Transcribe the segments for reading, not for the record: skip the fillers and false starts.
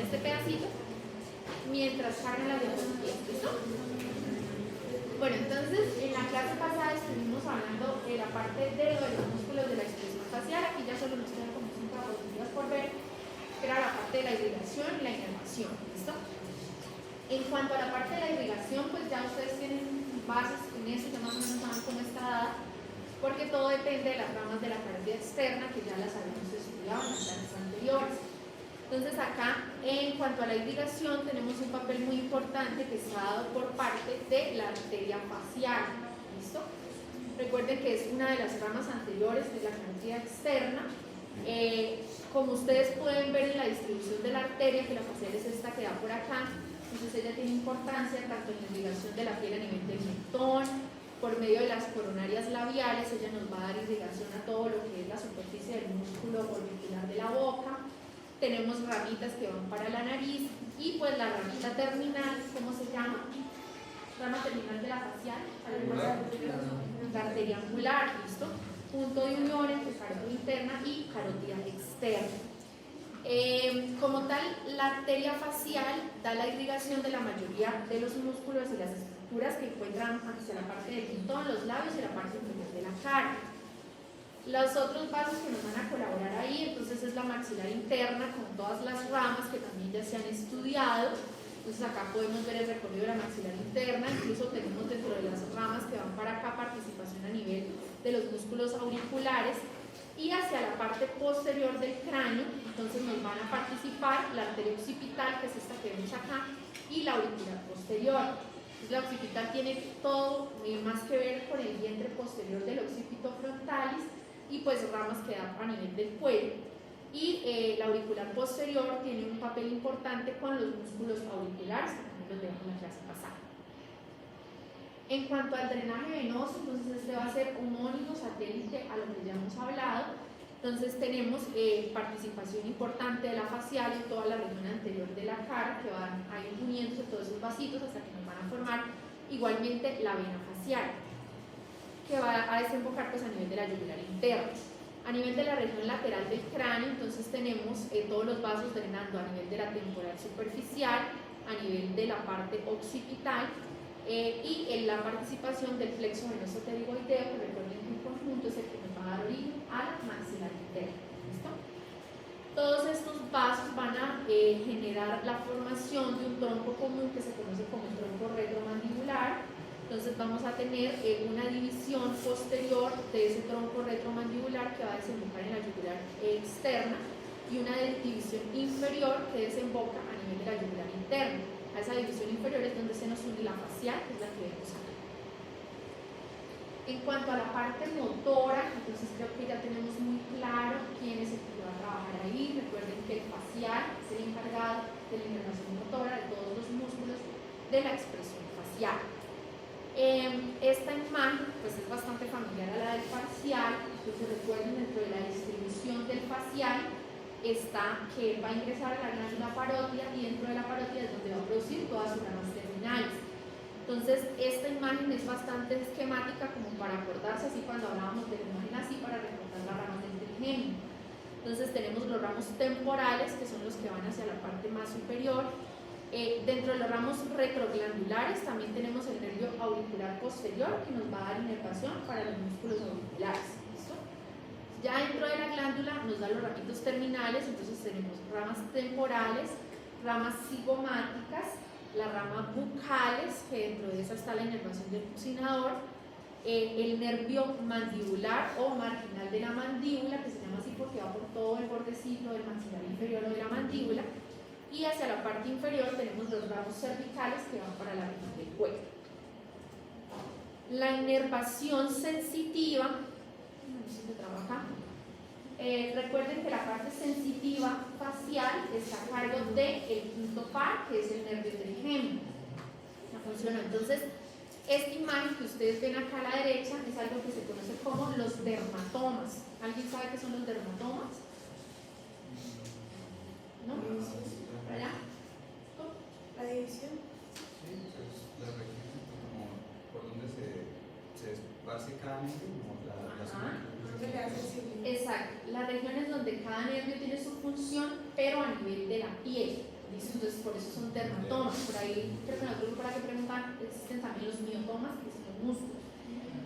este pedacito mientras cargan las diapositivas. ¿Listo? Bueno, entonces en la clase pasada estuvimos hablando de la parte de los músculos de la expresión facial. Aquí ya solo nos quedan como 5 diapositivas por ver, que era la parte de la irrigación y la inervación. ¿Listo? En cuanto a la parte de la irrigación, pues ya ustedes tienen bases en eso, ya más o menos saben cómo está dada, porque todo depende de las ramas de la carótida externa, que ya las habíamos estudiado en las clases anteriores. Entonces acá, en cuanto a la irrigación, tenemos un papel muy importante que está dado por parte de la arteria facial. ¿Listo? Recuerden que es una de las ramas anteriores de la carótida externa. Como ustedes pueden ver en la distribución de la arteria, que la facial es esta que da por acá, entonces ella tiene importancia tanto en la irrigación de la piel a nivel del mentón, por medio de las coronarias labiales. Ella nos va a dar irrigación a todo lo que es la superficie del músculo orbicular de la boca. Tenemos ramitas que van para la nariz y pues la ramita terminal, ¿cómo se llama? Rama terminal de la facial, la arteria angular, ¿listo? Punto de unión entre carótida interna y carótida externa. Como tal, la arteria facial da la irrigación de la mayoría de los músculos y las estructuras que encuentran hacia la parte del mentón, los labios y la parte inferior de la cara. Los otros vasos que nos van a colaborar ahí, entonces es la maxilar interna con todas las ramas que también ya se han estudiado. Entonces acá podemos ver el recorrido de la maxilar interna, incluso tenemos dentro de las ramas que van para acá participación a nivel de los músculos auriculares. Y hacia la parte posterior del cráneo, entonces nos van a participar la arteria occipital, que es esta que vemos acá, y la auricular posterior. Entonces, la occipital tiene todo más que ver con el vientre posterior del occipito frontalis y pues ramas que dan a nivel del cuello. Y la auricular posterior tiene un papel importante con los músculos auriculares, que también los vemos en la clase pasada. En cuanto al drenaje venoso, entonces este va a ser homónimo satélite a lo que ya hemos hablado. Entonces tenemos participación importante de la facial en toda la región anterior de la cara, que van a ir uniéndose todos esos vasitos hasta que nos van a formar igualmente la vena facial, que va a desembocar pues a nivel de la yugular interna. A nivel de la región lateral del cráneo, entonces tenemos todos los vasos drenando a nivel de la temporal superficial, a nivel de la parte occipital, y en la participación del plexo venoso pterigoideo, que recuerden que en conjunto es el que nos va a dar origen a la maxilar interna. ¿Listo? Todos estos vasos van a generar la formación de un tronco común que se conoce como el tronco retromandibular. Entonces vamos a tener una división posterior de ese tronco retromandibular que va a desembocar en la yugular externa y una división inferior que desemboca a nivel de la yugular interna. A esa división inferior es donde se nos une la facial, que es la que vemos acá. En cuanto a la parte motora, entonces creo que ya tenemos muy claro quién es el que va a trabajar ahí. Recuerden que el facial es el encargado de la inervación motora de todos los músculos de la expresión facial. Esta imagen pues es bastante familiar a la del facial. Entonces recuerden, dentro de la distribución del facial está que va a ingresar a la glándula parótida y dentro de la parótida es donde va a producir todas sus ramas terminales. Entonces esta imagen es bastante esquemática como para acordarse, así cuando hablábamos de la imagen así, para recordar las ramas del trigémino. Entonces tenemos los ramos temporales, que son los que van hacia la parte más superior. Dentro de los ramos retroglandulares también tenemos el nervio auricular posterior, que nos va a dar inervación para los músculos auriculares. Ya dentro de la glándula nos da los ramitos terminales, entonces tenemos ramas temporales, ramas cigomáticas, las ramas bucales, que dentro de esa está la inervación del bucinador, el nervio mandibular o marginal de la mandíbula, que se llama así porque va por todo el bordecito del maxilar inferior o de la mandíbula, y hacia la parte inferior tenemos los ramos cervicales que van para la región del cuello. La inervación sensitiva, recuerden que la parte sensitiva facial está a cargo del quinto par, que es el nervio trigémino. No funcionó. Entonces, esta imagen que ustedes ven acá a la derecha es algo que se conoce como los dermatomas. ¿Alguien sabe qué son los dermatomas? ¿No? ¿Para allá? ¿La división? Sí, pues la región como por donde se esparce cada nervio, como la zona. Exacto, las regiones donde cada nervio tiene su función, pero a nivel de la piel. ¿Listo? Entonces por eso son dermatomas. Por ahí creo que en otro grupo para que preguntan existen también los miotomas, que son los músculos.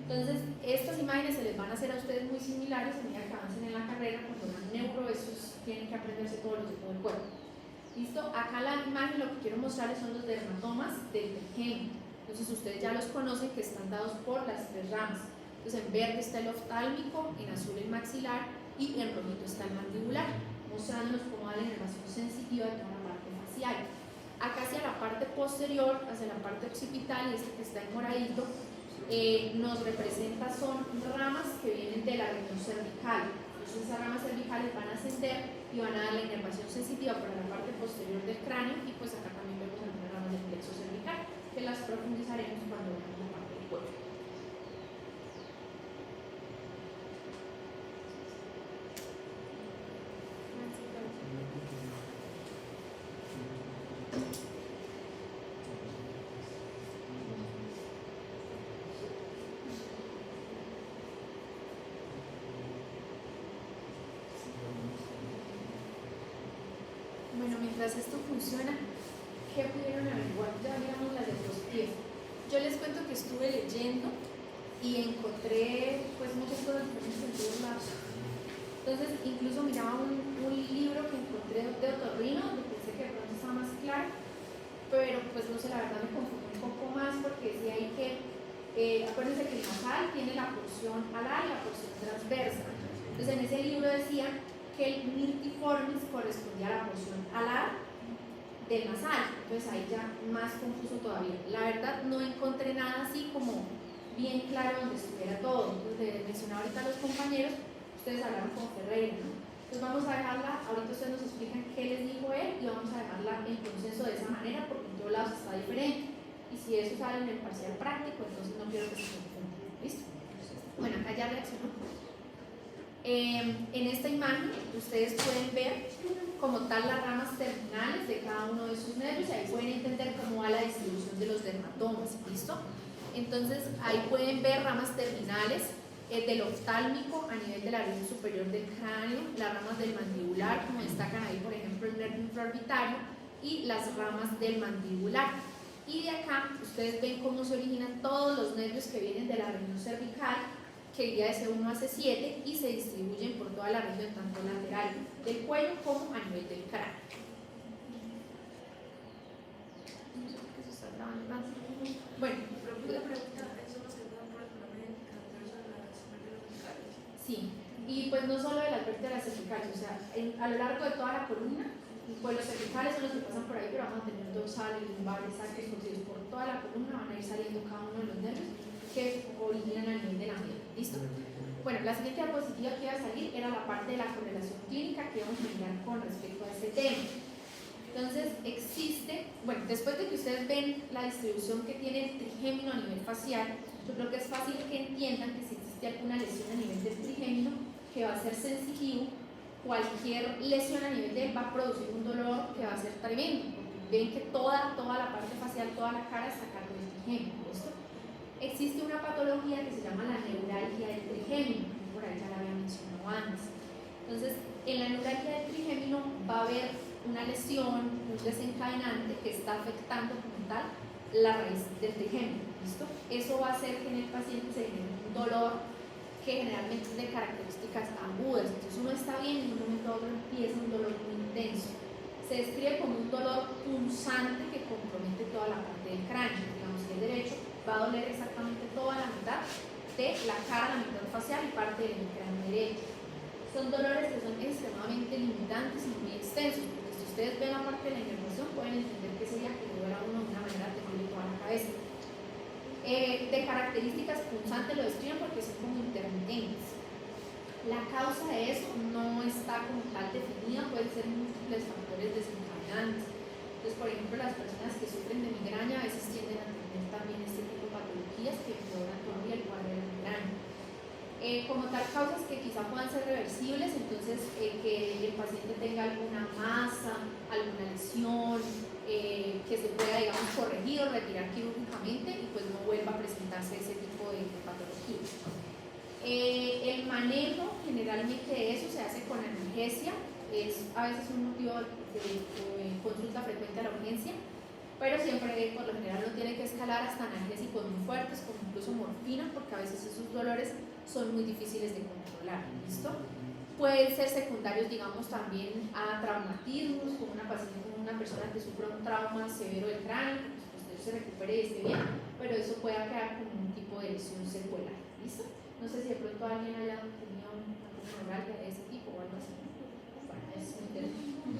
Entonces estas imágenes se les van a hacer a ustedes muy similares a medida que avancen en la carrera. Cuando dan neuro, esos tienen que aprenderse todos los de todo el cuerpo. ¿Listo? Acá la imagen lo que quiero mostrarles son los dermatomas del trigémino. Entonces ustedes ya los conocen, que están dados por las tres ramas. Entonces en verde está el oftálmico, en azul el maxilar y en rojito está el mandibular, mostrándonos cómo va la inervación sensitiva de toda la parte facial. Acá hacia la parte posterior, hacia la parte occipital, y este que está en moradito, nos representa son ramas que vienen de la región cervical. Entonces esas ramas cervicales van a ascender y van a dar la inervación sensitiva para la parte posterior del cráneo, y pues acá también vemos algunas ramas del plexo cervical, que las profundizaremos cuando veamos la parte del cuerpo. Bueno, mientras esto funciona, ¿qué pudieron averiguar? Ya miramos las de los pies. Yo les cuento que estuve leyendo y encontré pues muchas cosas diferentes en todos lados. Entonces, incluso miraba un libro que encontré de otorrino, que pensé que de pronto estaba más claro, pero pues no sé, la verdad me confundí un poco más porque decía ahí que, acuérdense que el nasal tiene la porción alar y la porción transversa. Entonces, en ese libro decía que el mirtiformis correspondía a la porción alar del nasal, entonces ahí ya más confuso todavía. La verdad no encontré nada así como bien claro donde estuviera todo. Entonces mencionaba ahorita a los compañeros, ustedes hablaron con Ferreira, ¿no? Entonces vamos a dejarla, ahorita ustedes nos explican qué les dijo él y vamos a dejarla en consenso de esa manera porque en todos lados está diferente. Y si eso sale en el parcial práctico, entonces no quiero que se confunda. ¿Listo? Bueno, acá ya reaccionó. En esta imagen ustedes pueden ver como tal las ramas terminales de cada uno de sus nervios y ahí pueden entender cómo va la distribución de los dermatomas. ¿Listo? Entonces ahí pueden ver ramas terminales del oftálmico a nivel de la región superior del cráneo, las ramas del mandibular, como destacan ahí por ejemplo el nervio infraorbitario, y las ramas del mandibular. Y de acá ustedes ven cómo se originan todos los nervios que vienen de la región cervical, que iría de C1 a C7 y se distribuyen por toda la región, tanto lateral del cuello como a nivel del cráneo. No sé por qué se está grabando más. Bueno, Una pregunta, ¿eso nos queda por el problema de las vértebras cervicales? sí, y pues no solo de las vértebras cervicales, o sea, a lo largo de toda la columna, pues los cervicales son los que pasan por ahí, pero vamos a tener dorsales, lumbares, sacros, torcidos, por toda la columna van a ir saliendo cada uno de los nervios que originan a nivel de la miel. ¿Listo? Bueno, la siguiente diapositiva que iba a salir era la parte de la correlación clínica que vamos a mirar con respecto a este tema. Entonces, existe, bueno, después de que ustedes ven la distribución que tiene el trigémino a nivel facial, yo creo que es fácil que entiendan que si existe alguna lesión a nivel del trigémino que va a ser sensitivo, cualquier lesión a nivel de él va a producir un dolor que va a ser tremendo, porque ven que toda la parte facial, toda la cara está a cargo del trigémino. ¿Listo? Existe una patología que se llama la neuralgia del trigémino, por ahí ya la había mencionado antes. Entonces, en la neuralgia del trigémino va a haber una lesión, un desencadenante que está afectando como tal la raíz del trigémino. ¿Listo? Eso va a hacer que en el paciente se genere un dolor que generalmente es de características agudas. Entonces uno está bien y en un momento a otro empieza un dolor muy intenso. Se describe como un dolor punzante que compromete toda la parte del cráneo. Digamos que el derecho va a doler exactamente toda la mitad de la cara, la mitad facial y parte del cráneo derecho. Son dolores que son extremadamente limitantes y muy extensos, porque si ustedes ven la parte de la inervación pueden entender que sería que le duela a uno de una manera terrible toda la cabeza. De características punzantes lo describen porque son como intermitentes. La causa de eso no está como tal definida, pueden ser múltiples factores desencadenantes. Entonces, por ejemplo, las personas que sufren de migraña a veces tienden a tener también este tipo de patologías que empeoran todavía el cuadro de la migraña. Como tal, causas que quizá puedan ser reversibles, entonces que el paciente tenga alguna masa, alguna lesión, que se pueda, digamos, corregir o retirar quirúrgicamente y pues no vuelva a presentarse ese tipo de patología. El manejo generalmente de eso se hace con analgesia es a veces un motivo de consulta frecuente a la urgencia, pero siempre por lo general no tiene que escalar hasta analgésicos muy fuertes, como incluso morfina, porque a veces esos dolores son muy difíciles de controlar, ¿listo? Pueden ser secundarios, digamos, también a traumatismos, como una persona que sufre un trauma severo del cráneo, pues se recupere y esté bien, pero eso puede quedar como un tipo de lesión secuelar, ¿listo? No sé si de pronto alguien haya tenido una neuralgia de ese tipo o algo así. Bueno, es muy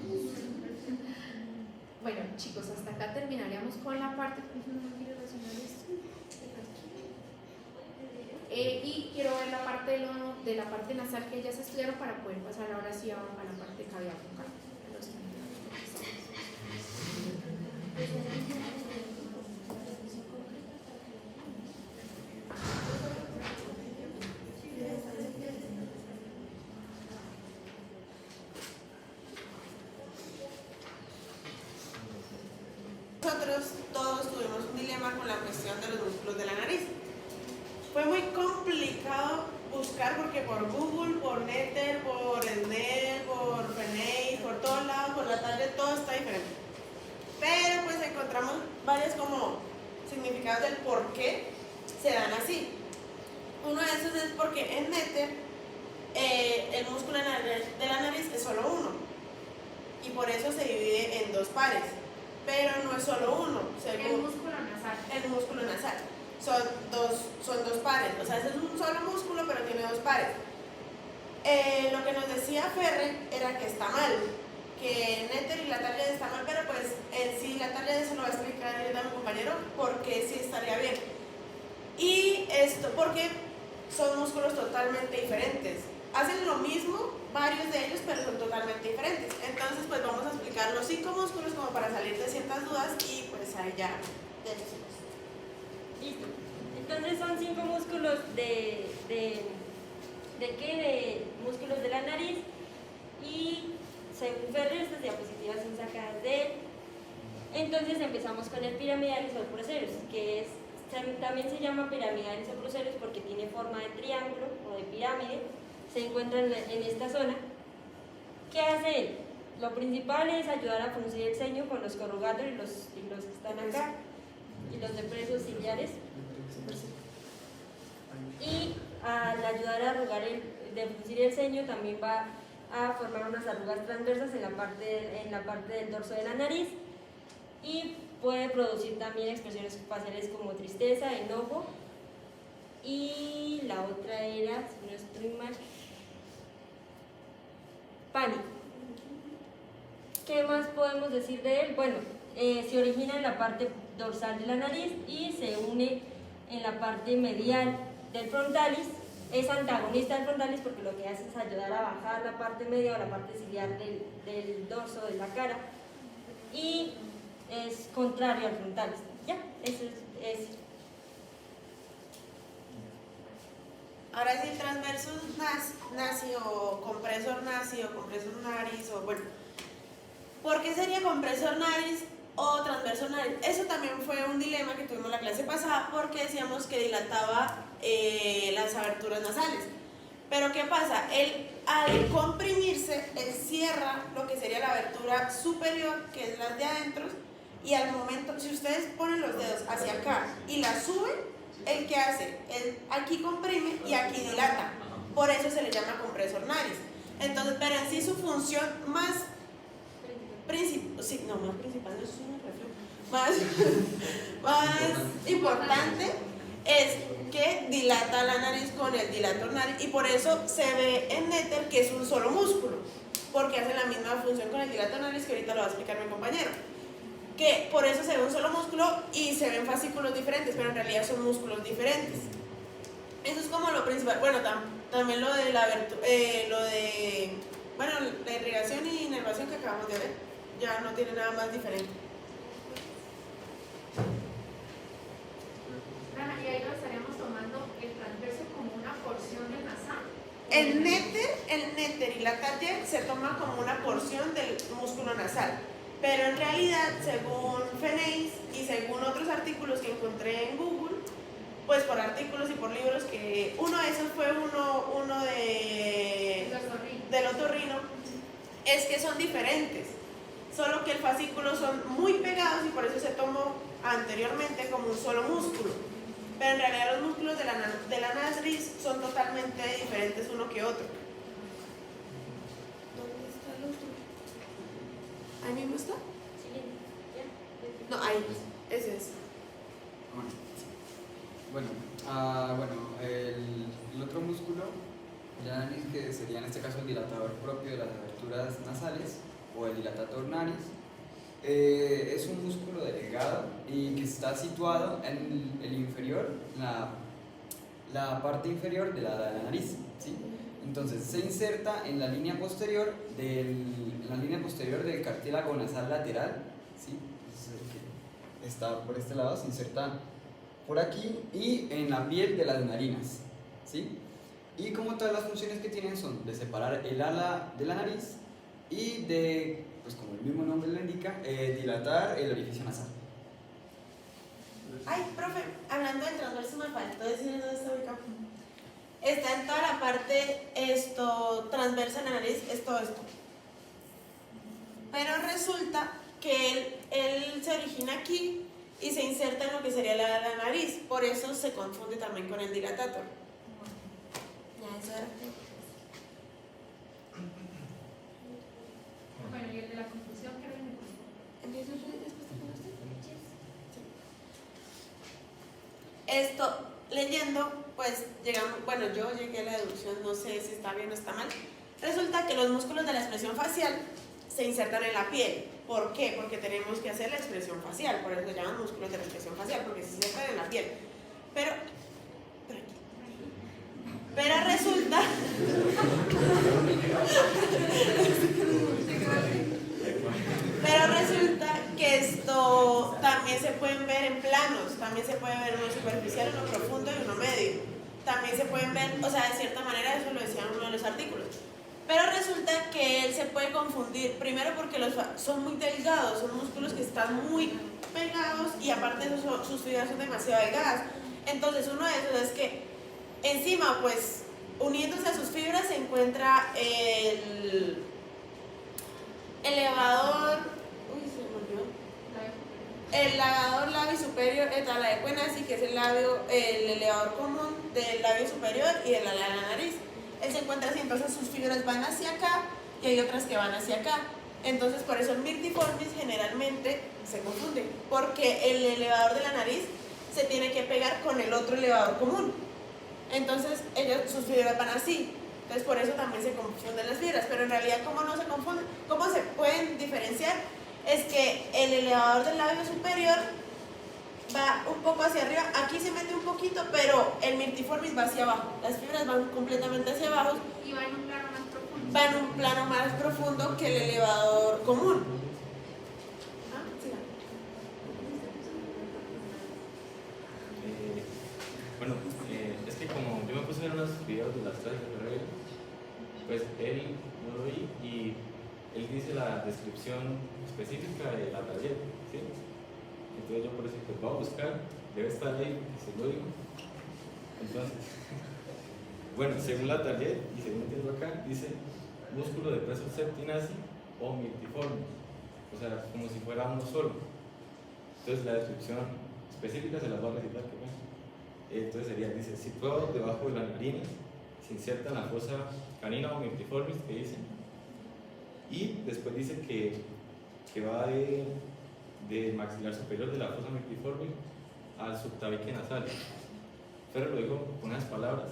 interesante. Bueno, chicos, hasta acá terminaríamos con la parte. ¿No quiero relacionar esto? Y quiero ver la parte de la parte nasal que ya se estudiaron para poder pasar ahora sí a la parte cavidad bucal. Nosotros todos tuvimos un dilema con la cuestión de los músculos de la nariz. Fue muy complicado buscar porque por Google, por Netter, por SNET, por FENEIS, por todos lados, por la tablet, todo está diferente. Pero pues encontramos varios como significados del por qué se dan así. Uno de esos es porque en Netter el músculo de la nariz es solo uno y por eso se divide en dos pares. Pero no es solo uno, El músculo nasal. El músculo nasal. Son dos pares, o sea, ese es un solo músculo, pero tiene dos pares. Lo que nos decía Ferre era que está mal, que Netter y la Latarjet está mal, pero pues en sí la Latarjet se lo va a explicar a mi compañero porque sí estaría bien. Y esto porque son músculos totalmente diferentes. Hacen lo mismo, varios de ellos, pero son totalmente diferentes. Entonces, pues vamos a explicar los 5 músculos como para salir de ciertas dudas y pues ahí ya decimos. Listo. Entonces son 5 músculos ¿de qué? De músculos de la nariz y según Ferrer estas diapositivas son sacadas de él. Entonces empezamos con el piramidales o proceros, que también se llama piramidales o proceros porque tiene forma de triángulo o de pirámide. Se encuentra en esta zona. ¿Qué hace él? Lo principal es ayudar a fruncir el ceño con los corrugados y los que están acá y los depresos ciliares, y al ayudar a arrugar de fruncir el ceño también va a formar unas arrugas transversas en la parte del dorso de la nariz y puede producir también expresiones faciales como tristeza, enojo, y la otra era, si no estoy mal, pánico. ¿Qué más podemos decir de él? Bueno, se origina en la parte dorsal de la nariz y se une en la parte medial del frontalis. Es antagonista del frontalis porque lo que hace es ayudar a bajar la parte media o la parte ciliar del dorso de la cara, y es contrario al frontalis. Ya, eso es. Ahora sí, transversus nasi o compresor nariz, o bueno, ¿por qué sería compresor nariz o transversor nariz? Eso también fue un dilema que tuvimos la clase pasada porque decíamos que dilataba las aberturas nasales. Pero ¿qué pasa? Al comprimirse, él cierra lo que sería la abertura superior, que es la de adentro, y al momento, si ustedes ponen los dedos hacia acá y la suben, ¿el qué hace? Él aquí comprime y aquí dilata. Por eso se le llama compresor nariz. Entonces, pero en sí su función más principal, más importante es que dilata la nariz con el dilator nariz, y por eso se ve en Netter que es un solo músculo, porque hace la misma función con el dilator nariz, que ahorita lo va a explicar mi compañero. Que por eso se ve un solo músculo y se ven fascículos diferentes, pero en realidad son músculos diferentes. Eso es como lo principal. Bueno, también lo de la irrigación y inervación que acabamos de ver, ya no tiene nada más diferente. Y ahí lo estaríamos tomando el transverso como una porción del nasal. El Netter y la Latarjet se toma como una porción del músculo nasal. Pero en realidad, según FENEIS y según otros artículos que encontré en Google, pues por artículos y por libros, que uno de esos fue uno del otorrino, es que son diferentes, solo que el fascículo son muy pegados y por eso se tomó anteriormente como un solo músculo. Pero en realidad los músculos de la nariz son totalmente diferentes uno que otro. ¿Dónde está el otro? ¿Ahí mismo está? Siguiente. ¿Ya? No, ahí. Ese es. Bueno, el otro músculo de la nariz, que sería en este caso el dilatador propio de las aberturas nasales o el dilatator naris, es un músculo delgado y que está situado en el inferior, la parte inferior de la nariz, ¿sí? Entonces se inserta en la línea posterior del cartílago nasal lateral, ¿sí? Que está por este lado, se inserta por aquí y en la piel de las narinas, ¿sí? Y como todas las funciones que tienen son de separar el ala de la nariz y de, pues como el mismo nombre lo indica, dilatar el orificio nasal. Ay, profe, hablando del transverso me faltó decir dónde está ubicado. Está en toda la parte transversa de la nariz, es todo esto. Pero resulta que él se origina aquí y se inserta en lo que sería la nariz, por eso se confunde también con el dilatator. Ya, eso era. Bueno, y el de la confusión, ¿qué viene? Esto, leyendo, pues llegamos, bueno, yo llegué a la deducción, no sé si está bien o está mal. Resulta que los músculos de la expresión facial se insertan en la piel. ¿Por qué? Porque tenemos que hacer la expresión facial, por eso se llaman músculos de la expresión facial, porque se insertan en la piel. Pero resulta que esto también se pueden ver en planos, también se puede ver uno superficial, uno profundo y uno medio. También se pueden ver, o sea, de cierta manera, eso lo decía en uno de los artículos. Pero resulta que él se puede confundir, primero porque son muy delgados, son músculos que están muy pegados y aparte de eso, sus fibras son demasiado delgadas. Entonces uno de esos es que encima, pues, uniéndose a sus fibras se encuentra el elevador, el labio superior, la de Cuenasi, que es el elevador común del labio superior y del ala de la nariz. Él se encuentra así, entonces sus fibras van hacia acá y hay otras que van hacia acá. Entonces por eso el mirtiformis generalmente se confunde, porque el elevador de la nariz se tiene que pegar con el otro elevador común. Entonces sus fibras van así. Entonces por eso también se confunden las fibras. Pero en realidad, ¿cómo no se confunden? ¿Cómo se pueden diferenciar? Es que el elevador del labio superior va un poco hacia arriba, aquí se mete un poquito, pero el mirtiformis va hacia abajo. Las fibras van completamente hacia abajo. Y va en un plano más profundo. Va en un plano más profundo que el elevador común. Bueno, es que como yo me puse a ver unos videos de las clases de Ferreira, pues él lo vi y él dice la descripción específica de la tarjeta, ¿sí? Entonces yo por eso pues voy a buscar, debe estar ahí, se lo digo. Entonces, bueno, según la tarjeta y según entiendo acá, dice músculo de preso septinasi o mirtiforme, o sea, como si fuera uno solo. Entonces la descripción específica se las voy a recitar, que bueno. Entonces sería, dice, situado debajo de la narina, se inserta en la fosa canina o mirtiformis, que dice, y después dice que va de maxilar superior de la fosa mirtiformis al subtabique nasal. Ferrer lo dijo con unas palabras,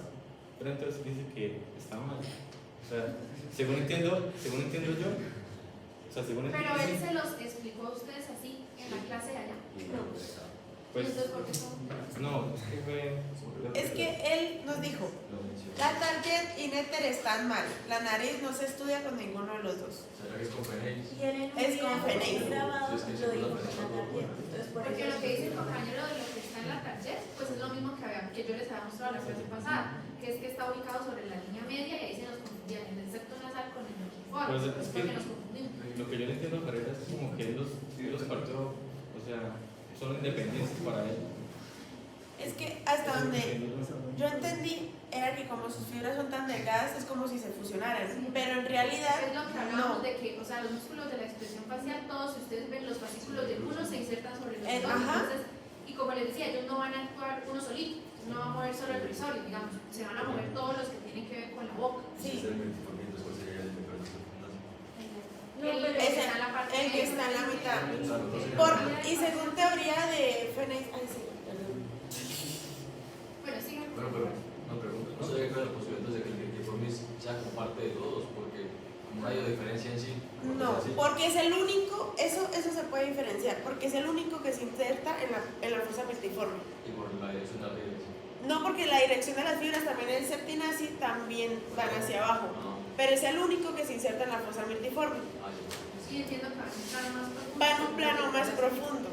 pero entonces dice que está mal. O sea, según entiendo yo, o sea, según Pero él se los explicó a ustedes así en la clase de allá. pues, Entonces, ¿por qué son? no, es que fue... Es que él nos dijo, la target y néter están mal. La nariz no se estudia con ninguno de los dos. ¿Será que es con Feneis? Y él en un Es video con Feneis. grabado Sí, es que lo dijo seguro con la tarjeta. Entonces, por Porque eso lo que dice el compañero de lo que está en la tarjeta, pues es lo mismo que yo les había mostrado la clase pasada, que es que está ubicado sobre la línea media y ahí se nos confundían en el septo nasal con el mirtiforme. Pues, es que- porque nos confundimos. Lo que yo le entiendo a Ferreira es como que él los partió, o sea, son independientes para él. Es que hasta donde yo entendí era que como sus fibras son tan delgadas es como si se fusionaran, pero en realidad Es lo que hablamos no. de que, o sea, los músculos de la expresión facial, todos, si ustedes ven los fascículos de uno se insertan sobre los dos. Ajá. Entonces, y como les decía, ellos no van a actuar uno solito, no va a mover solo el risorio, digamos, se van a mover todos los que tienen que ver con la boca. Sí. No, El pero que Ese- está en la parte el que está en la mitad. Y según teoría de Fenech, ay sí, perdón. Bueno, sigan. Bueno, pero una pregunta. ¿No se cabe la posibilidad de que el multiformis sea como parte de todos? Porque como no hay diferencia en sí. No, porque es el único, eso se puede diferenciar, porque es el único que se inserta en la fosa multiforme. Y por la dirección de la regla. No, porque la dirección de las fibras también el septinaci también van hacia abajo, pero es el único que se inserta en la fosa multiforme. Sí, entiendo que va en un plano más profundo. Va en un plano más profundo.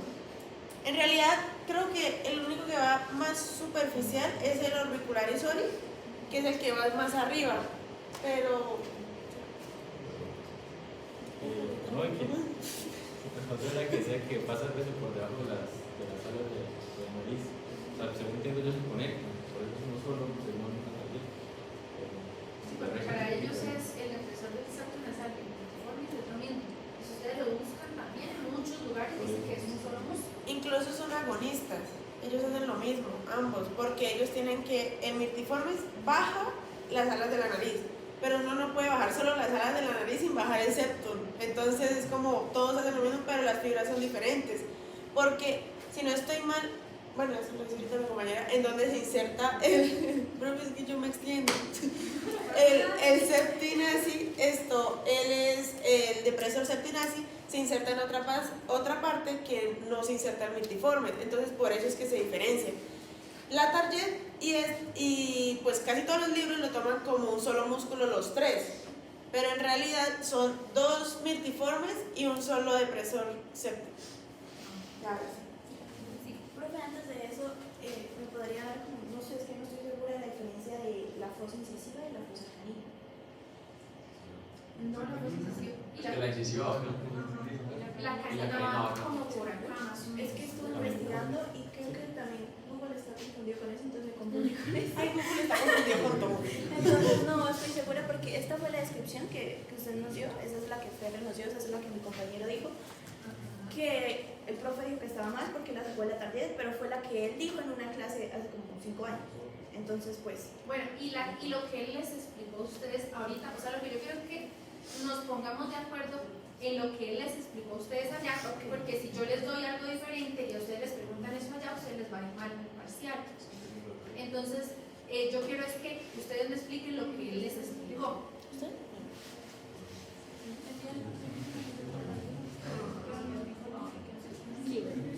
En realidad, creo que el único que va más superficial es el orbicularis soli, que es el que va más arriba, pero No, es que encontré la que decía que pasa a veces por debajo de las alas de la nariz. O sea, según entiendo yo se conectan, por eso es uno solo, según la nariz. Sí, porque para ellos es el depresor del septo nasal, el multiformis es lo mismo. Si ustedes lo buscan también en muchos lugares, dicen que es un solo músculo. incluso son agonistas. Ellos hacen lo mismo, ambos, porque ellos tienen que, el multiformis baja las alas de la nariz, pero uno no puede bajar solo las alas de la nariz sin bajar el septum. Entonces es como todos hacen lo mismo, pero las fibras son diferentes. Porque si no estoy mal, bueno, eso lo dice ahorita mi compañera, en donde se inserta el. Pero es que yo me extiendo. El septinaci, él es el depresor septinaci, se inserta en otra parte que no se inserta el multiforme. Entonces por eso es que se diferencia. La target y pues casi todos los libros lo toman como un solo músculo los tres, pero en realidad son dos multiformes y un solo depresor septum. Sí, profe, antes de eso, ¿me podría dar como, no sé, es que no estoy segura de la diferencia de la fosa incisiva y la fosa canina? No, la fosa incisiva. Y Es que la incisiva va la canina va como por acá más o menos. Es que estuve investigando y creo que también Google está confundido con eso, entonces me confundí con eso. Ay, Google está confundido con todo. Entonces no estoy segura porque esta fue la descripción que usted nos dio, esa es la que Ferrer nos dio, esa es la que mi compañero dijo, que el profe dijo que estaba mal porque la sacó de la tarde, pero fue la que él dijo en una clase hace como 5 años. Entonces, pues... Bueno, y lo que él les explicó a ustedes ahorita, o sea, lo que yo quiero es que nos pongamos de acuerdo en lo que él les explicó a ustedes allá, porque si yo les doy algo diferente y a ustedes les preguntan eso allá, a ustedes les va a ir mal en el parcial. Entonces, yo quiero es que ustedes me expliquen lo que él les explicó.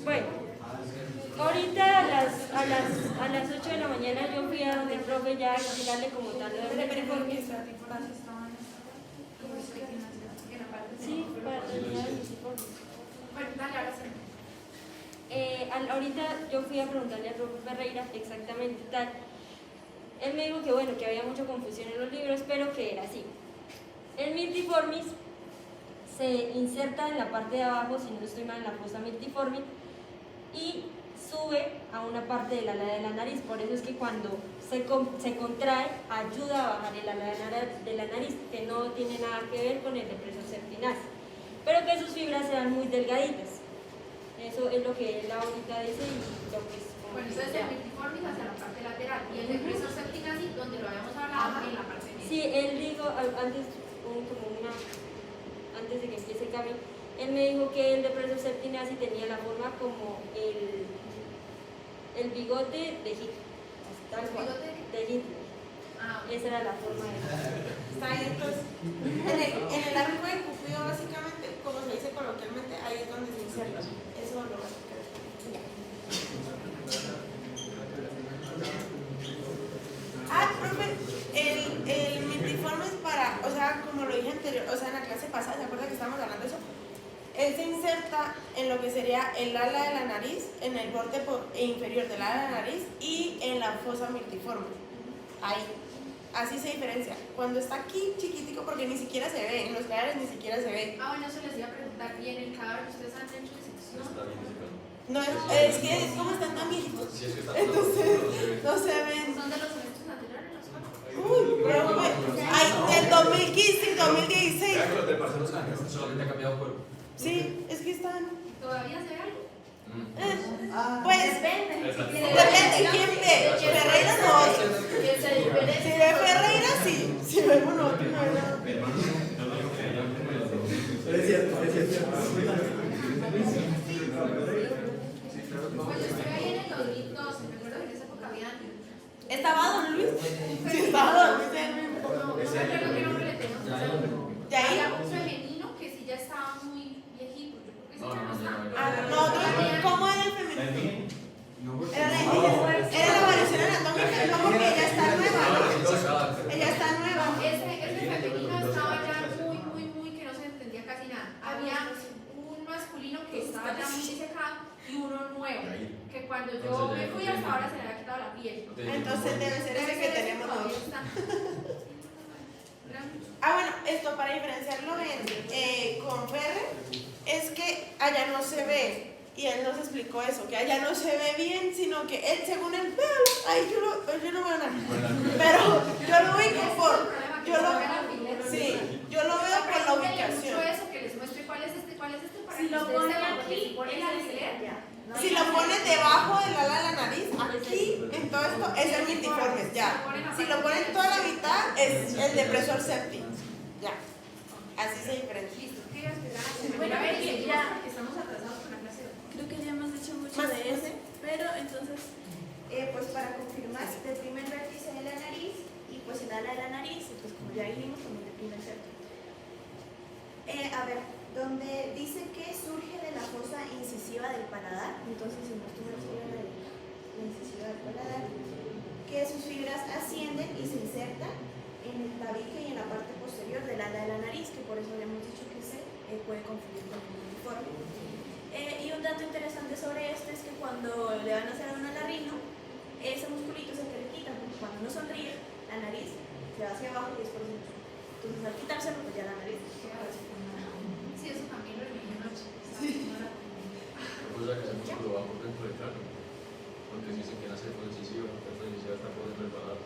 Bueno, ahorita a las 8 de la mañana yo fui a donde el profe ya a explicarle como tal lo del multiforme. Sí, para terminar el multiforme. Bueno, dale, ahora sí. Ahorita yo fui a preguntarle al profe Ferreira exactamente tal. Él me dijo que bueno, que había mucha confusión en los libros, pero que era así. El multiformis se inserta en la parte de abajo, si no estoy mal, en la fosa multiforme, y sube a una parte del ala de la nariz. Por eso es que cuando se contrae, ayuda a bajar el ala de la nariz, que no tiene nada que ver con el depresor septinaci, pero que sus fibras sean muy delgaditas. Eso es lo que él ahorita dice y lo que es como Bueno, que entonces ya. el multiformis hacia la parte lateral y el depresor septinaci, donde lo habíamos hablado, en la parte media. Sí, él dijo antes, antes de que empiece el cambio, él me dijo que el depresor septinaci tenía la forma como el bigote de Hitler, tal ¿El cual, bigote de Hitler. Ah, ok. Esa era la forma de Está ahí entonces. En el arco de Cupido, básicamente, como se dice coloquialmente, ahí es donde se inserta. Eso lo va a explicar. Profe, el multiforme es para, o sea, como lo dije anterior, o sea, en la clase pasada, ¿se acuerda que estábamos hablando de eso? Él se inserta en lo que sería el ala de la nariz, en el borde inferior del ala de la nariz y en la fosa multiforme. Ahí. Así se diferencia. Cuando está aquí chiquitico, porque ni siquiera se ve, en los cadáveres ni siquiera se ve. Ah, bueno, eso les iba a preguntar. ¿Y en el cadáver ustedes han hecho disección? Está bien ese caso. No es que es como están tan viejitos. Sí, es que está Entonces, todo. no se ven. Son de los semestres anteriores los cuatro. Uy, pero hay del 2015 y 2016. Vean que los del parceros años solamente ha cambiado cuerpo. Sí, es que están. ¿Todavía se ve algo? Pues, Depende. depende quién ve. Ferreira no. Que se diferencia. Si ve Ferreira, sí. Si ve Monótono, no. Mi hermano no lo dijo que era como el Es cierto, es cierto. Pues yo estuve ahí en el 2012, me acuerdo que en esa época había. ¿Estaba Don Luis? Sí, estaba Don Luis. No me acuerdo qué nombre le tengo. De ahí. Había un femenino que sí ya estaba muy viejito. Yo creo que ese ya no está. Ah, nosotros, ¿cómo era el femenino? Era la variación anatómica, no porque ella está nueva. Ella está nueva. Ese femenino estaba ya muy que no se entendía casi nada. Había un masculino que estaba ya muy disecado y uno nuevo. Que cuando yo me fui hasta ahora se le había quitado la piel. Entonces debe ser ese que tenemos todavía nosotros. está. Ah, bueno, esto para diferenciarlo con Ferre, es que allá no se ve, y él nos explicó eso, que allá no se ve bien, sino que él, según él, véalo, ahí yo no veo nada, pero yo lo ubico por, yo lo veo por la ubicación. Eso, que les muestre cuál es este para Si que lo ustedes ponen sepan, porque aquí, si ponen él a dice leer, ya. Si lo pones debajo del ala de la nariz, aquí, en todo esto, es el multiforme, ya. Si lo ponen toda la mitad, es el depresor septi, ya. Así se diferencia. listo, ¿qué ibas a explicar? Bueno, A ver, que seguimos ya- porque estamos atrasados con la clase de hoy. Creo que ya hemos dicho mucho Más. de ese, pero entonces, pues para confirmar, del primer vértice de la nariz y pues el ala de la nariz, y pues como ya dijimos, también del primer septo. A ver, donde dice que surge de la fosa incisiva del paladar, entonces si no estuviera de la incisiva del paladar, que sus fibras ascienden y se insertan en el tabique y en la parte posterior del ala de la nariz, que por eso habíamos dicho que se puede confundir con el uniforme. Y un dato interesante sobre este es que cuando le van a hacer a uno el larino, ese musculito es el que le quitan, porque cuando uno sonríe, la nariz se va hacia abajo y es por dentro. Entonces al quitárselo, pues ya la nariz queda así. Sí, eso también lo leí anoche. Pues ya que ese músculo va por dentro del cráneo. Porque si se quiere hacer con incisiva, la incisiva está por dentro del paladar.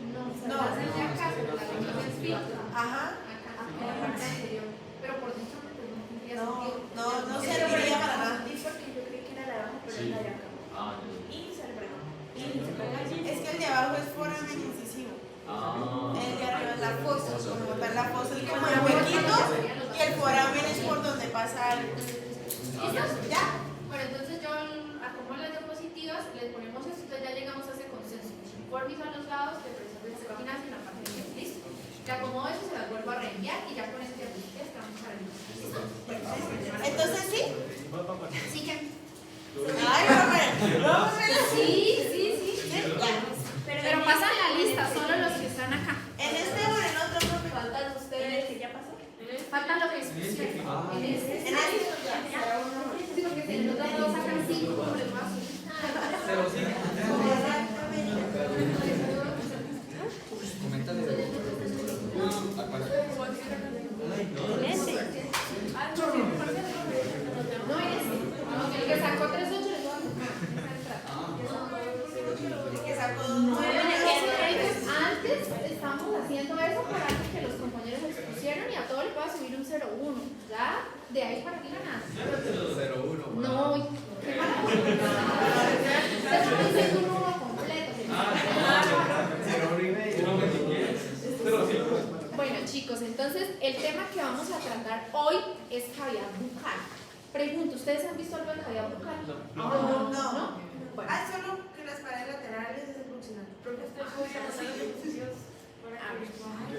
No, ya casi, la lengua del espíritu. Ajá. Acá, en la parte anterior. Pero por dentro pues, no tendría sentido. No serviría para nada. Sí, porque yo creí que era la de abajo, pero Sí. es la de acá. Ah, ya. Y se le pega. Y se pega allí. Es que el de abajo es foramen incisivo. Ah. El de arriba es la fosa, como tal la fosa es como el huequito y el foramen es por donde pasa algo. ¿Listo? ¿Ya? Bueno, entonces yo acomodo las diapositivas, les ponemos esto, entonces ya llegamos a ese consenso. Informes a los lados, depresor del gimnasio en la parte de listo. Le acomodo eso, se las vuelvo a reenviar y ya con este diapositiva estamos para el ¿listo? Entonces sí. Sí, que. Ay, Sí. Pero pasan la lista, solo los que están acá. En este o en el otro profe. Faltan ustedes que ya pasó. Faltan lo que expusieron. En este. En este. Sí, porque si los dos sacan 5, ¿cómo les va a subir? Coméntale. No es. El que sacó 3.8 les voy a Que sacó 2. Antes estamos haciendo eso para que los compañeros expusieron y a todos les pueda subir un 0.1. ¿Ya? De ahí para arriba nada. 0-1. No, qué maravilla. Ustedes están diciendo un 1 completo. Bueno, chicos, entonces el tema que vamos a tratar hoy es cavidad bucal. Pregunto, ¿ustedes han visto algo de cavidad bucal? No. Bueno. Ah, solo que las paredes laterales es el buccinal.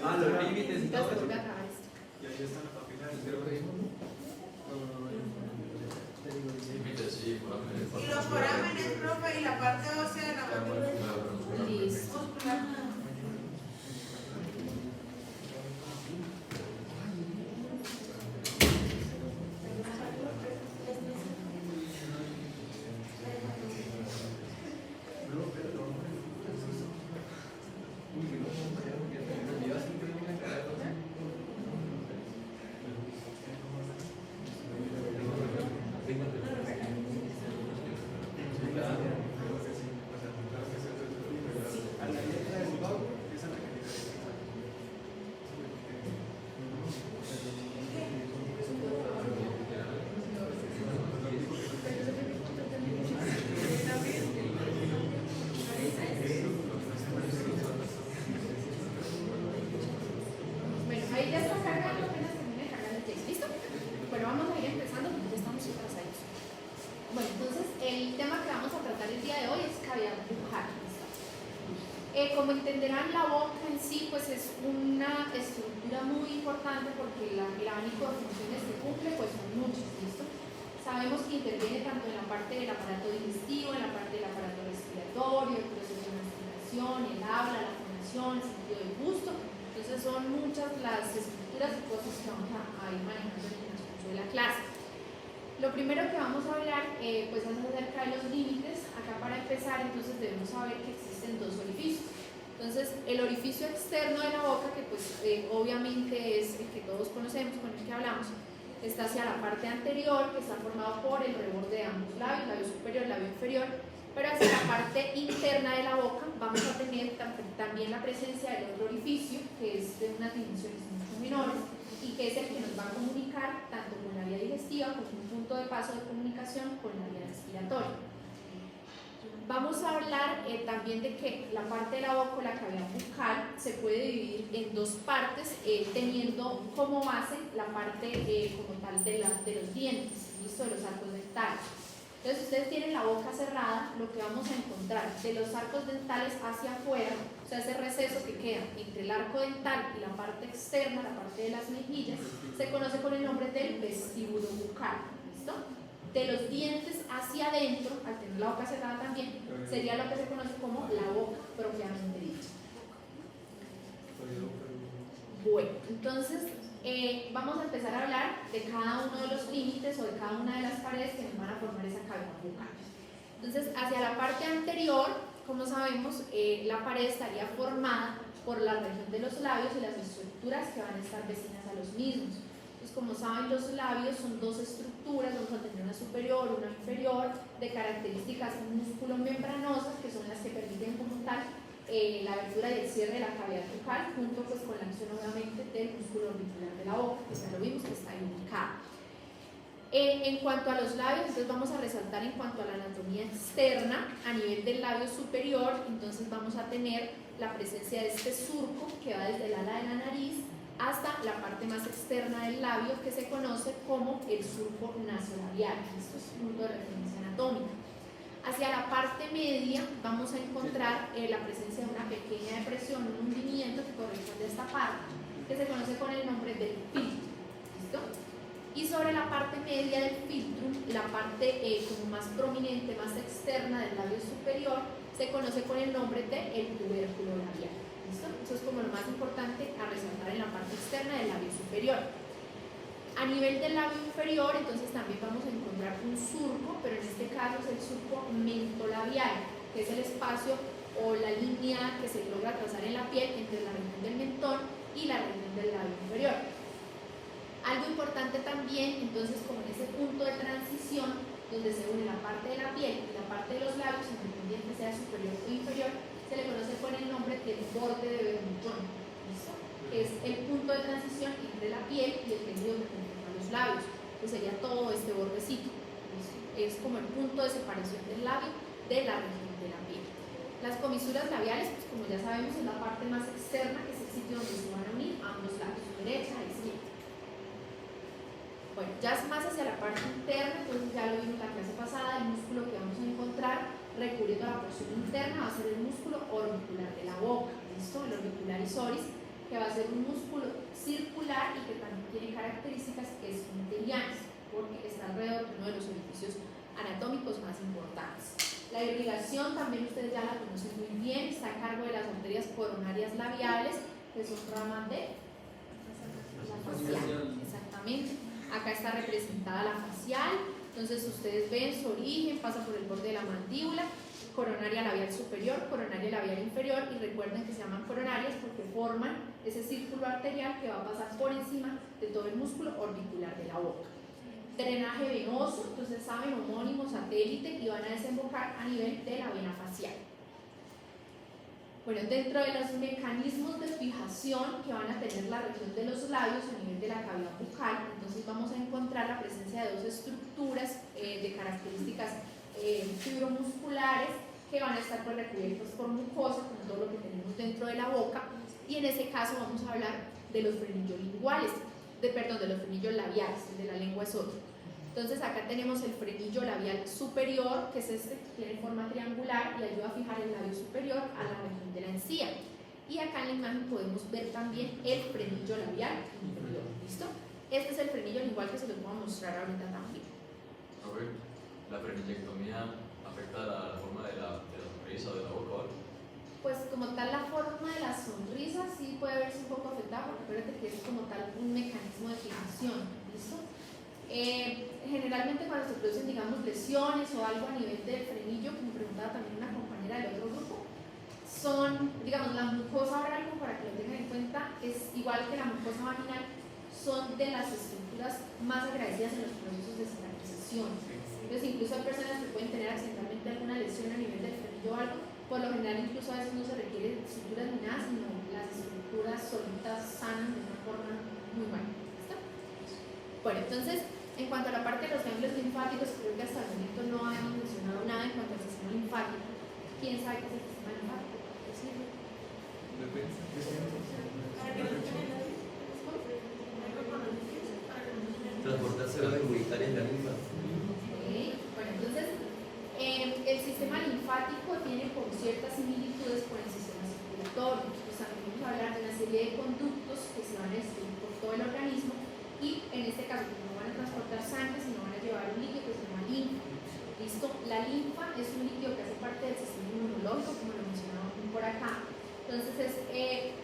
Ah, los límites y Entonces, todo. voy a acabar esto. Y ahí están las papilas. Límites, sí, forámenes. Y los forámenes, profe, y la parte ósea de la mandíbula. Listo. como entenderán, la boca en sí pues es una estructura muy importante porque el abanico de funciones que cumple pues son muchas, ¿listo? Sabemos que interviene tanto en la parte del aparato digestivo, en la parte del aparato respiratorio, el proceso de masticación, el habla, la fonación, el sentido del gusto. Entonces son muchas las estructuras y cosas que vamos a ir manejando en el transcurso de la clase. Lo primero que vamos a hablar pues es acerca de los límites. Acá para empezar entonces debemos saber que existen dos orificios. Entonces el orificio externo de la boca, que pues obviamente es el que todos conocemos, con el que hablamos, está hacia la parte anterior, que está formado por el reborde de ambos labios, labio superior, labio inferior, pero hacia la parte interna de la boca vamos a tener también la presencia del otro orificio, que es de unas dimensiones mucho menores, y que es el que nos va a comunicar tanto con la vía digestiva como un punto de paso de comunicación con la vía respiratoria. Vamos a hablar también de que la parte de la boca o la cavidad bucal se puede dividir en dos partes, teniendo como base la parte como tal de los dientes, ¿listo? De los arcos dentales. Entonces, si ustedes tienen la boca cerrada, lo que vamos a encontrar de los arcos dentales hacia afuera, o sea, ese receso que queda entre el arco dental y la parte externa, la parte de las mejillas, se conoce con el nombre del vestíbulo bucal, ¿listo? De los dientes hacia adentro, al tener la boca cerrada también, sería lo que se conoce como la boca propiamente dicha. Bueno, entonces vamos a empezar a hablar de cada uno de los límites o de cada una de las paredes que nos van a formar esa cavidad bucal. Entonces, hacia la parte anterior, como sabemos, la pared estaría formada por la región de los labios y las estructuras que van a estar vecinas a los mismos. Entonces, como saben, los labios son dos estructuras, vamos a tener una superior, una inferior, de características músculo-membranosas, que son las que permiten como tal la abertura y el cierre de la cavidad bucal, junto pues con la acción obviamente del músculo orbicular de la boca, que ya lo vimos que está indicado. En cuanto a los labios, entonces vamos a resaltar en cuanto a la anatomía externa, a nivel del labio superior, entonces vamos a tener la presencia de este surco que va desde el ala de la nariz hasta la parte más externa del labio, que se conoce como el surco nasolabial. Esto es un punto de referencia anatómica. Hacia la parte media vamos a encontrar la presencia de una pequeña depresión, un hundimiento que corresponde a esta parte, que se conoce con el nombre del filtro. ¿Listo? Y sobre la parte media del filtro, la parte como más prominente, más externa del labio superior, se conoce con el nombre de el tubérculo labial. ¿Listo? Eso es como lo más importante a resaltar en la parte externa del labio superior. A nivel del labio inferior, entonces también vamos a encontrar un surco, pero en este caso es el surco mentolabial, que es el espacio o la línea que se logra trazar en la piel entre la región del mentón y la región del labio inferior. Algo importante también, entonces, como en ese punto de transición, donde se une la parte de la piel y la parte de los labios, independiente sea superior o inferior, se le conoce con el nombre del borde de Bermullón. ¿Listo? Es el punto de transición entre la piel y el tejido que conforma los labios, que sería todo este bordecito. ¿Listo? Es como el punto de separación del labio de la región de la piel. Las comisuras labiales, pues como ya sabemos, es la parte más externa, que es el sitio donde se van a unir ambos labios, derecha y izquierda. Bueno, ya es más hacia la parte interna, entonces ya lo vimos en la clase pasada, el músculo que vamos a encontrar recurriendo a la porción interna va a ser el músculo orbicular de la boca, ¿listo? El orbicularis oris, que va a ser un músculo circular y que también tiene características esfínterianas, porque está alrededor de uno de los orificios anatómicos más importantes. La irrigación también ustedes ya la conocen muy bien, está a cargo de las arterias coronarias labiales, que son ramas de la facial, exactamente. Acá está representada la facial, entonces ustedes ven su origen, pasa por el borde de la mandíbula, coronaria labial superior, coronaria labial inferior, y recuerden que se llaman coronarias porque forman ese círculo arterial que va a pasar por encima de todo el músculo orbicular de la boca. Drenaje venoso, entonces saben, homónimo, satélite, y van a desembocar a nivel de la vena facial. Bueno, dentro de los mecanismos de fijación que van a tener la región de los labios a nivel de la cavidad bucal, entonces vamos a encontrar la presencia de dos estructuras de características fibromusculares que van a estar pues recubiertas por mucosa, como todo lo que tenemos dentro de la boca, y en ese caso vamos a hablar de los frenillos linguales, de los frenillos labiales, de la lengua es otro. Entonces acá tenemos el frenillo labial superior, que es este, que tiene forma triangular y ayuda a fijar el labio superior a la región de la encía. Y acá en la imagen podemos ver también el frenillo labial inferior. ¿Listo? Este es el frenillo, al igual que se los voy a mostrar ahorita también. A ver, ¿la frenillectomía afecta la forma de la sonrisa o de la boca? ¿Vale? Pues como tal la forma de la sonrisa sí puede verse un poco afectada, porque acuérdate que es como tal un mecanismo de fijación. ¿Listo? Generalmente cuando se producen, digamos, lesiones o algo a nivel del frenillo, como preguntaba también una compañera del otro grupo, son, digamos, la mucosa oral, para que lo tengan en cuenta, es igual que la mucosa vaginal, son de las estructuras más agradecidas en los procesos de cicatrización. Entonces, incluso hay personas que pueden tener accidentalmente alguna lesión a nivel del frenillo o algo, por lo general incluso a veces no se requiere suturas ni nada, sino las estructuras solitas sanan de una forma muy buena. ¿Listo? Bueno, entonces, en cuanto a la parte de los ganglios linfáticos, creo que hasta el momento no habíamos mencionado nada en cuanto al sistema linfático. ¿Quién sabe qué es el sistema linfático? ¿Qué sirve? Transportar células inmunitarias en la linfa. Bueno, entonces, el sistema linfático tiene como ciertas similitudes con el sistema circulatorio. O sea, vamos a hablar de una serie de conductos que se van a distribuir por todo el organismo y en este caso no van a transportar sangre, sino van a llevar un líquido que se llama linfa. ¿Listo? La linfa es un líquido que hace parte del sistema inmunológico, como lo mencionaba por acá. Entonces es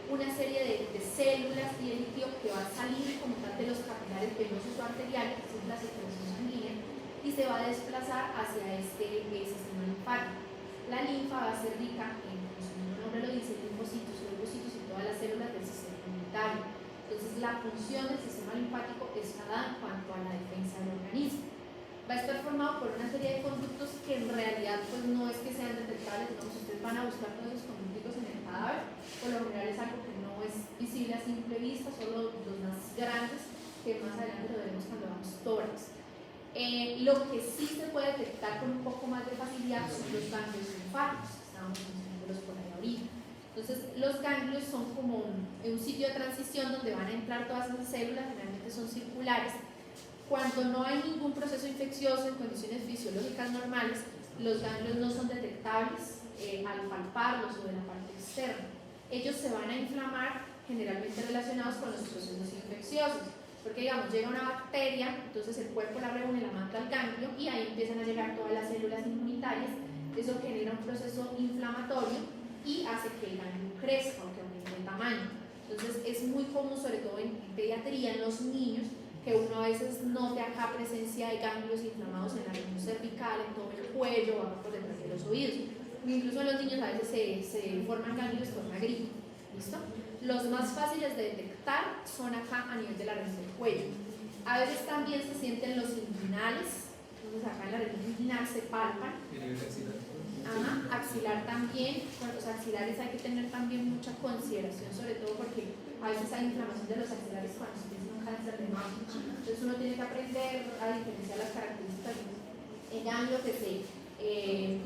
una serie de células y de líquido que va a salir como tal de los capilares venosos o arteriales, que es la circulación sanguínea, y se va a desplazar hacia este sistema linfático. La linfa va a ser rica en, como su mismo nombre lo dice, linfocitos, leucocitos y todas las células del sistema inmunitario. Entonces la función del sistema linfático está dada en cuanto a la defensa del organismo. Va a estar formado por una serie de conductos que en realidad pues no es que sean detectables, no, si ustedes van a buscar todos esos conductos en el cadáver, por lo general es algo que no es visible a simple vista, solo los más grandes, que más adelante lo veremos cuando hagamos tórax. Lo que sí se puede detectar con un poco más de facilidad son los ganglios linfáticos, que estábamos mencionándolos por ahí ahorita. Entonces, los ganglios son como un sitio de transición donde van a entrar todas esas células, generalmente son circulares. Cuando no hay ningún proceso infeccioso en condiciones fisiológicas normales, los ganglios no son detectables al palparlos o de la parte externa. Ellos se van a inflamar generalmente relacionados con los procesos infecciosos, porque digamos, llega una bacteria, entonces el cuerpo la reúne, la mata al ganglio y ahí empiezan a llegar todas las células inmunitarias. Eso genera un proceso inflamatorio y hace que el ganglio crezca o que aumente el tamaño. Entonces es muy común, sobre todo en pediatría, en los niños, que uno a veces note acá presencia de ganglios inflamados en la región cervical, en todo el cuello, acá por detrás de los oídos. Incluso en los niños a veces se forman ganglios por una gripe. ¿Listo? Los más fáciles de detectar son acá a nivel de la región del cuello. A veces también se sienten los inguinales, entonces acá en la región inguinal se palpan. Ajá, axilar también, con los axilares hay que tener también mucha consideración, sobre todo porque a veces hay inflamación de los axilares cuando se tiene un cáncer de mama. Entonces uno tiene que aprender a diferenciar las características de un ganglio que se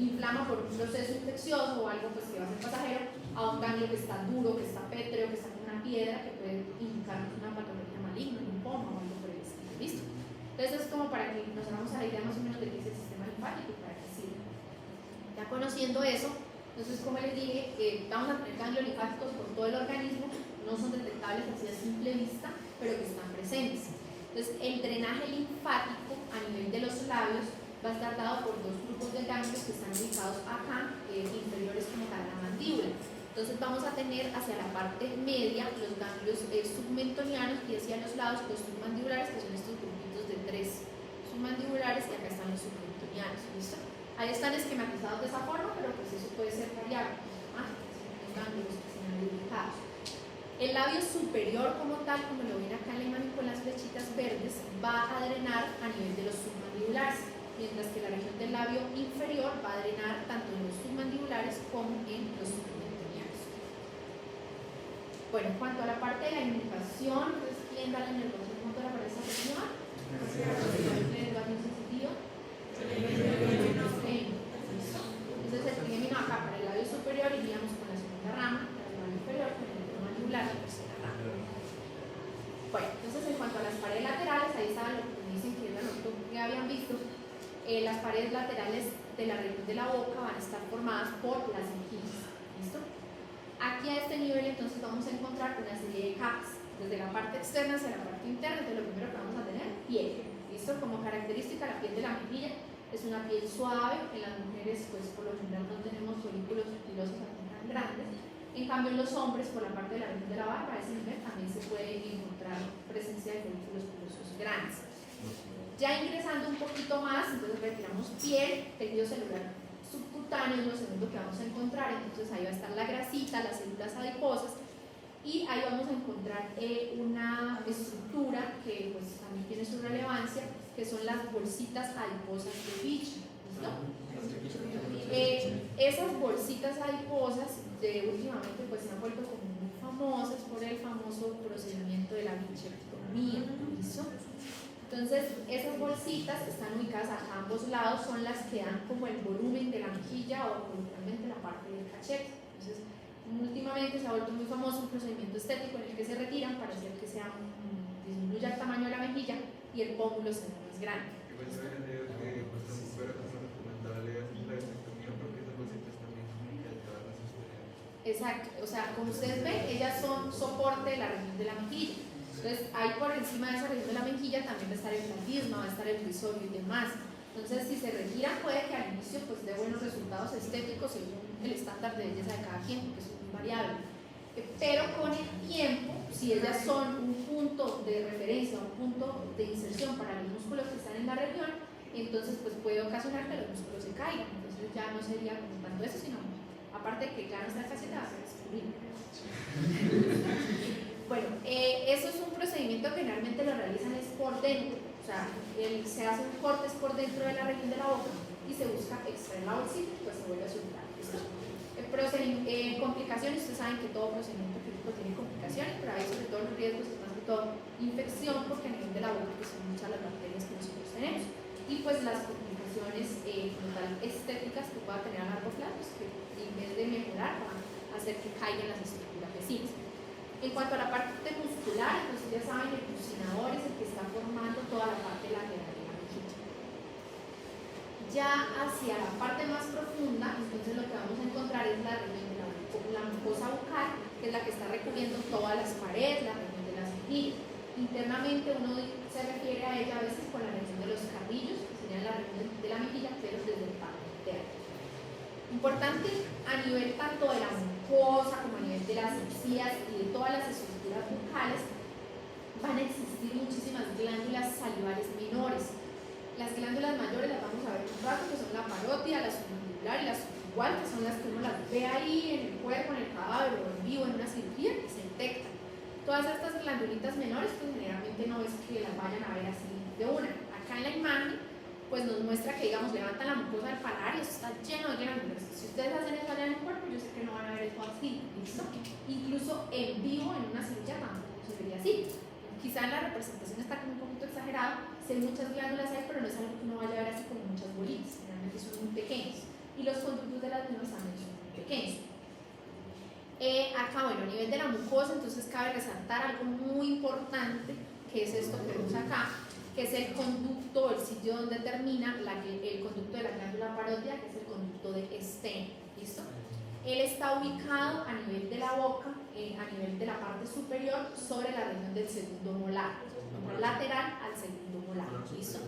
inflama por un proceso infeccioso o algo pues, que va a ser pasajero, a un ganglio que está duro, que está pétreo, que está con una piedra, que puede indicar una patología maligna, un linfoma o algo por el estilo. ¿Listo? Entonces es como para que nos hagamos a la idea más o menos de qué es el sistema linfático y para qué sirve. Ya conociendo eso, entonces como les dije, vamos a tener ganglios linfáticos por todo el organismo, no son detectables así a simple vista, pero que están presentes. Entonces el drenaje linfático a nivel de los labios va a estar dado por dos grupos de ganglios que están ubicados acá, inferiores como a la mandíbula. Entonces vamos a tener hacia la parte media los ganglios submentonianos y hacia los lados los submandibulares, que son estos grupitos de 3 submandibulares, y acá están los submentonianos. ¿Listo? Ahí están esquematizados de esa forma, pero pues eso puede ser variable. Los ganglios que se han ubicados. El labio superior como tal, como lo ven acá en la imagen con las flechitas verdes, va a drenar a nivel de los submandibulares, mientras que la región del labio inferior va a drenar tanto en los submandibulares como en los submentonianos. Bueno, en cuanto a la parte de la inmunización, entonces, ¿quién da la nervosa motora para esta sesión? ¿Nervación sensitiva? Entonces el trigemino acá para el labio superior iríamos con la segunda rama, para el labio inferior con el mandibular, la tercera rama. Bueno, entonces en cuanto a las paredes laterales, ahí está lo que dicen que es la anatomía ya habían visto, las paredes laterales de la región de la boca van a estar formadas por las mejillas. ¿Listo? Aquí a este nivel entonces vamos a encontrar una serie de capas, desde la parte externa hacia la parte interna. Entonces lo primero que vamos a tener, piel. ¿Listo? Como característica, la piel de la mejilla es una piel suave. En las mujeres pues por lo general no tenemos folículos pilosos aquí tan grandes. En cambio en los hombres, por la parte de la región de la barba, a ese nivel también se puede encontrar presencia de folículos pilosos grandes. Ya ingresando un poquito más, entonces retiramos piel, tejido celular subcutáneo, es lo segundo que vamos a encontrar. Entonces ahí va a estar la grasita, las células adiposas, y ahí vamos a encontrar una estructura que pues también tiene su relevancia, que son las bolsitas adiposas de Fitch. ¿Listo? Esas bolsitas adiposas últimamente pues se han vuelto como muy famosas por el famoso procedimiento de la bichectomía. ¿Listo? Entonces esas bolsitas están ubicadas a ambos lados, son las que dan como el volumen de la mejilla o coloquialmente la parte del cachete. Entonces últimamente se ha vuelto muy famoso un procedimiento estético en el que se retiran para hacer que disminuya el tamaño de la mejilla y el pómulo sea más grande. Exacto, o sea, como ustedes ven, ellas son soporte de la región de la mejilla. Entonces, ahí por encima de esa región de la mejilla también va a estar el platisma, va a estar el rizorio y demás. Entonces, si se retiran, puede que al inicio pues dé buenos resultados estéticos según el estándar de belleza de cada quien, porque eso es muy variable. Pero con el tiempo, si ellas son un punto de referencia, un punto de inserción para los músculos que están en la región, entonces pues puede ocasionar que los músculos se caigan. Entonces ya no sería como tanto eso, sino aparte de que claro está casi va a ser descubrir. Bueno, eso es un procedimiento que generalmente lo realizan es por dentro, o sea, se hacen cortes por dentro de la región de la boca y se busca extraer la bolsita y pues se vuelve a soltar. ¿Listo? Complicaciones, ustedes saben que todo procedimiento quirúrgico tiene complicaciones, pero hay sobre todo los riesgos, más que todo infección, porque a nivel de la boca pues, son muchas las bacterias que nosotros tenemos, y pues las complicaciones como tal estéticas que pueda tener a largo plazo, que en vez de mejorar van a hacer que caigan las estructuras vecinas. En cuanto a la parte muscular, entonces ya saben, el fusinador es el que está formando toda la parte lateral de la mejilla. Ya hacia la parte más profunda, entonces lo que vamos a encontrar es la región de la mucosa bucal, que es la que está recubriendo todas las paredes, la región de las mejillas. Internamente uno se refiere a ella a veces con la región de los carrillos, que sería la región de la mejilla, pero desde el párpado interno. Importante a nivel tanto de la mucosa como a nivel de las encías y de todas las estructuras bucales, van a existir muchísimas glándulas salivales menores. Las glándulas mayores las vamos a ver un rato, que son la parótida, la submandibular y la sublingual, que son las que uno las ve ahí en el cuerpo, en el cadáver o en vivo en una cirugía, que se detectan. Todas estas glandulitas menores, pues generalmente no es que las vayan a ver así de una. Acá en la imagen pues nos muestra que, digamos, levantan la mucosa del paladar y eso está lleno de glándulas. Si ustedes hacen eso allá en el cuerpo, yo sé que no van a ver eso así, ¿listo? Incluso en vivo, en una cirugía, tampoco se vería así. Quizá en la representación está como un poquito exagerado, si hay muchas glándulas ahí, pero no es algo que uno vaya a ver así como muchas bolitas, realmente son muy pequeños. Y los conductos de las mismas también son muy pequeños. Acá, bueno, a nivel de la mucosa, entonces cabe resaltar algo muy importante, que es esto que vemos acá, que es el conducto, el sitio donde termina el conducto de la glándula parótida, que es el conducto de Sten. ¿Listo? Él está ubicado a nivel de la boca, a nivel de la parte superior, sobre la región del segundo molar, lateral al segundo molar. ¿Listo?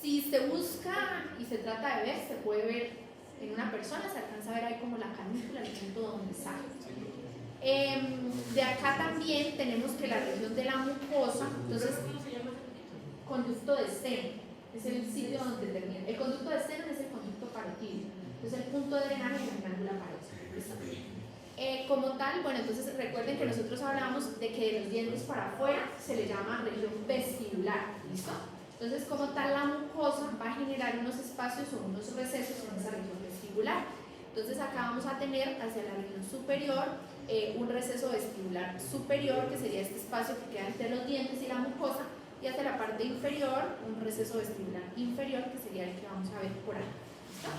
Si se busca y se trata de ver, se puede ver en una persona, se alcanza a ver ahí como la canícula, el punto donde sale. De acá también tenemos que la región de la mucosa, entonces conducto de Sten es el sitio donde termina. El conducto de Sten es el conducto parotídeo, entonces el punto de drenaje de la glándula parótida. Como tal, bueno, entonces recuerden que nosotros hablamos de que de los dientes para afuera se le llama región vestibular, ¿listo? Entonces, como tal, la mucosa va a generar unos espacios o unos recesos en esa región vestibular. Entonces, acá vamos a tener hacia la región superior un receso vestibular superior, que sería este espacio que queda entre los dientes y la mucosa, y hacia la parte inferior un receso vestibular inferior, que sería el que vamos a ver por ahí. ¿Listo?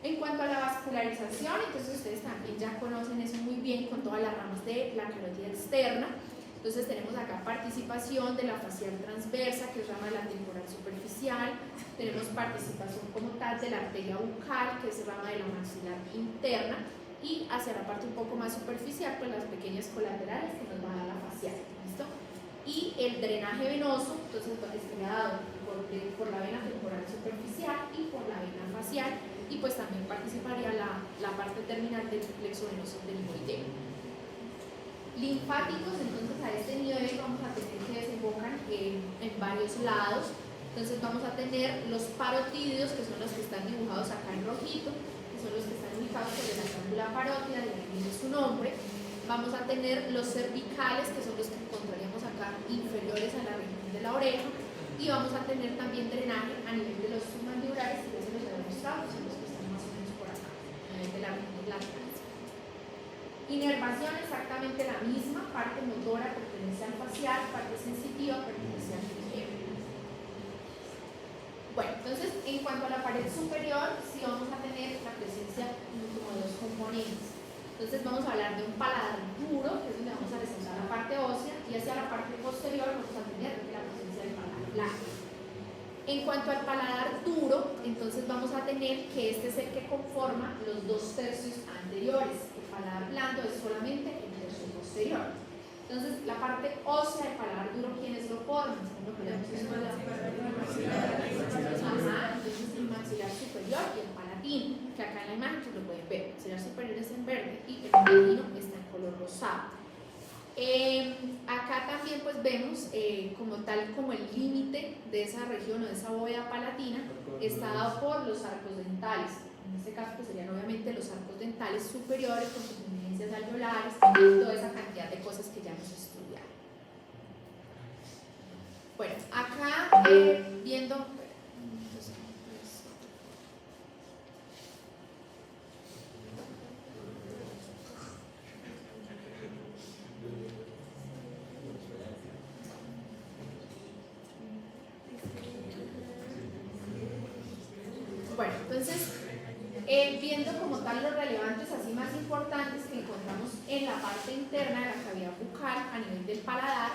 En cuanto a la vascularización, entonces ustedes también ya conocen eso muy bien con todas las ramas de la carótida externa. Entonces tenemos acá participación de la facial transversa, que es rama de la temporal tenemos participación como tal de la arteria bucal, que es rama de la maxilar interna, y hacia la parte un poco más superficial, pues las pequeñas colaterales que nos va a dar la facial, ¿listo? Y el drenaje venoso, entonces estaría dado por la vena temporal superficial y por la vena facial, y pues también participaría la parte terminal del plexo venoso del limoideo. Linfáticos, entonces a este nivel vamos a tener que desembocan en varios lados. Entonces vamos a tener los parotídeos, que son los que están dibujados acá en rojito, que son los que están ubicados sobre la glándula parótida, de ahí viene su nombre. Vamos a tener los cervicales, que son los que encontraríamos acá inferiores a la región de la oreja, y vamos a tener también drenaje a nivel de los submandibulares, que ya se los había mostrado, que son los que están más o menos por acá, a nivel de la región lateral. Inervación exactamente la misma, parte motora pertenece al facial, parte sensitiva pertenece al ligero. Bueno, entonces en cuanto a la pared superior, sí vamos a tener la presencia como de dos componentes. Entonces vamos a hablar de un paladar duro, que es donde vamos a resaltar la parte ósea, y hacia la parte posterior vamos a tener la presencia del paladar blando. En cuanto al paladar duro, entonces vamos a tener que este es el que conforma los 2/3 anteriores. El paladar blando es solamente el tercio posterior. Entonces, la parte ósea del paladar duro, ¿quiénes lo forman? Lo que llamamos el maxilar superior y el palatino, que acá en la imagen pues lo pueden ver. El maxilar superior es en verde y el palatino está en color rosado. Acá también pues vemos como tal como el límite de esa región o de esa bóveda palatina está dado por los arcos dentales. En este caso pues serían obviamente los arcos dentales superiores con sus eminencias alveolares y toda esa cantidad de cosas que ya hemos estudiado. Bueno, acá viendo bueno, entonces viendo como tal los relevantes así más importantes que encontramos en la parte interna de la cavidad bucal a nivel del paladar,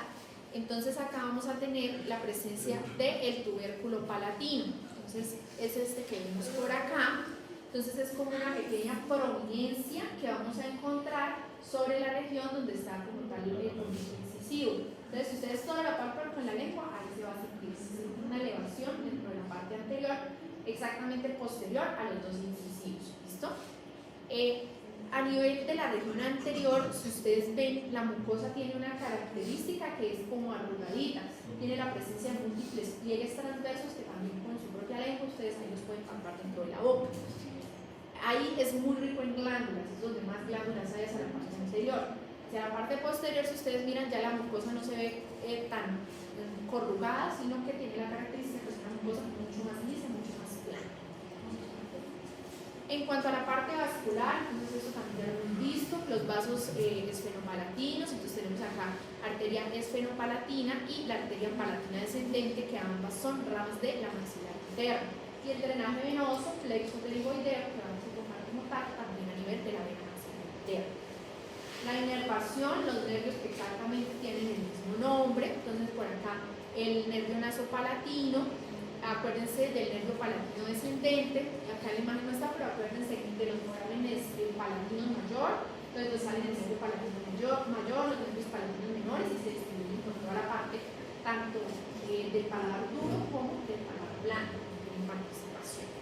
entonces acá vamos a tener la presencia del tubérculo palatino. Entonces es este que vemos por acá. Entonces es como una pequeña prominencia que vamos a encontrar sobre la región donde está como tal el conducto incisivo. Entonces si ustedes toda la palpan con la lengua, ahí se va a sentir una elevación dentro de la parte anterior, exactamente posterior a los dos incisivos. ¿Listo? A nivel de la región anterior, si ustedes ven, la mucosa tiene una característica que es como arrugadita, tiene la presencia de múltiples pliegues transversos que también con su propia lengua ustedes ahí los pueden palpar dentro de la boca. Ahí es muy rico en glándulas, es donde más glándulas hay hacia la parte anterior. Hacia la parte posterior, si ustedes miran, ya la mucosa no se ve tan corrugada, sino que tiene la característica de ser una mucosa mucho más lisa, mucho más plana. En cuanto a la parte vascular, entonces eso también ya lo hemos visto, los vasos esfenopalatinos, entonces tenemos acá arteria esfenopalatina y la arteria palatina descendente, que ambas son ramas de la maxilar interna. Y el drenaje venoso, plexo pterigoideo, que vamos a tomar como tal, también a nivel de la vena maxilar interna. La inervación, los nervios que exactamente tienen el mismo nombre, entonces por acá el nervio nasopalatino, acuérdense del nervio palatino descendente, acá la imagen no está, pero acuérdense de los forámenes palatinos mayor, entonces salen el nervio palatino mayor, los nervios palatinos menores y se distribuyen por toda la parte, tanto del paladar duro como del paladar blando, en participación.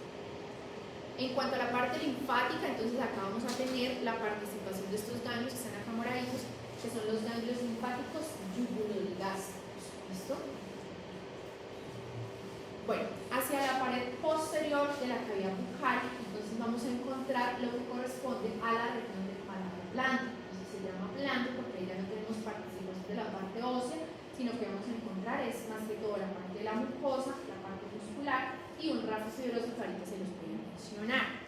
En cuanto a la parte linfática, entonces acá vamos a tener la participación de estos ganglios que están acá moraditos, que son los ganglios linfáticos yugulodigásticos. ¿Listo? Bueno, hacia la pared posterior de la cavidad bucal, entonces vamos a encontrar lo que corresponde a la región del paladar blando. Entonces se llama blando porque ahí ya no tenemos participación de la parte ósea, sino que vamos a encontrar es más que todo la parte de la mucosa, la parte muscular y un rafo fibroso que ahorita se los voy a mencionar.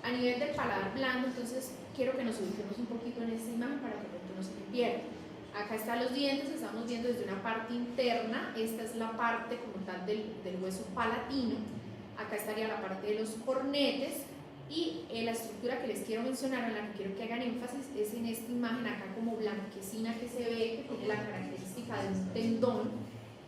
A nivel del paladar blando, entonces quiero que nos ubiquemos un poquito en esta imagen para que no se me pierda. Acá están los dientes, estamos viendo desde una parte interna, esta es la parte como tal del hueso palatino, acá estaría la parte de los cornetes y la estructura que les quiero mencionar, en la que quiero que hagan énfasis, es en esta imagen acá como blanquecina que se ve, que tiene la característica de un tendón.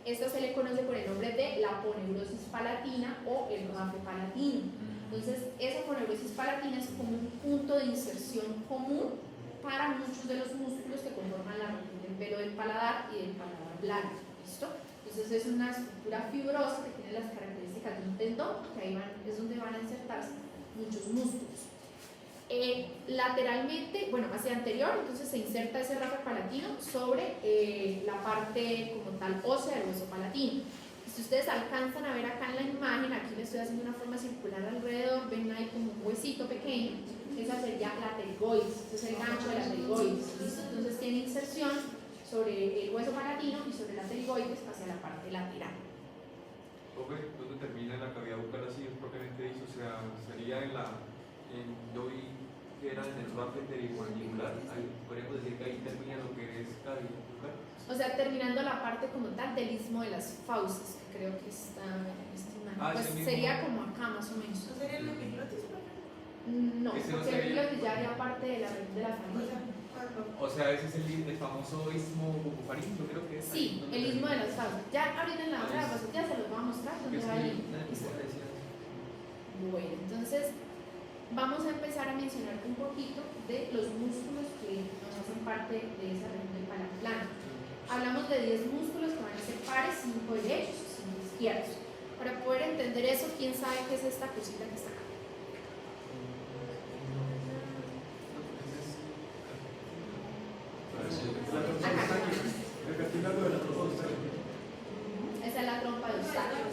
Esta se le conoce por el nombre de la aponeurosis palatina o el rafe palatino. Entonces, esa aponeurosis palatina es como un punto de inserción común para muchos de los músculos que conforman la región del velo del paladar y del paladar blando. ¿Listo? Entonces, es una estructura fibrosa que tiene las características de un tendón, que ahí es donde van a insertarse muchos músculos. Lateralmente, bueno, hacia anterior, entonces se inserta ese rafe palatino sobre la parte como tal ósea del hueso palatino. Si ustedes alcanzan a ver acá en la imagen, aquí le estoy haciendo una forma circular alrededor, ven ahí como un huesito pequeño, esa sería la pterigoides, ese es el gancho de la pterigoides, ¿listo? Entonces tiene inserción sobre el hueso palatino y sobre la pterigoides hacia la parte lateral. ¿Dónde termina la cavidad bucal así propiamente dicho? O sea, sería yo vi que era en el rafe pterimandibular, podríamos decir que ahí termina lo que es cavidad bucal. O sea, terminando la parte como tal del istmo de las fauces, que creo que está en esta imagen. Pues sería como acá más o menos. ¿No sería el epiglotis, profe? No, Ese no porque el sería- epiglotis ya haría parte de la región de la faringe. O sea, ese es el famoso istmo bucofaringeo, creo que es. Sí, el istmo de las fauces. Ya ahorita en la otra diapositiva se los voy a mostrar donde va ahí. Bueno, entonces vamos a empezar a mencionar un poquito de los músculos que nos hacen parte de esa región del paladar plano. Hablamos de 10 músculos que van a ser pares, 5 derechos y 5 izquierdos. Para poder entender eso, ¿quién sabe qué es esta cosita que está acá? Esa es la trompa de Eustaquio.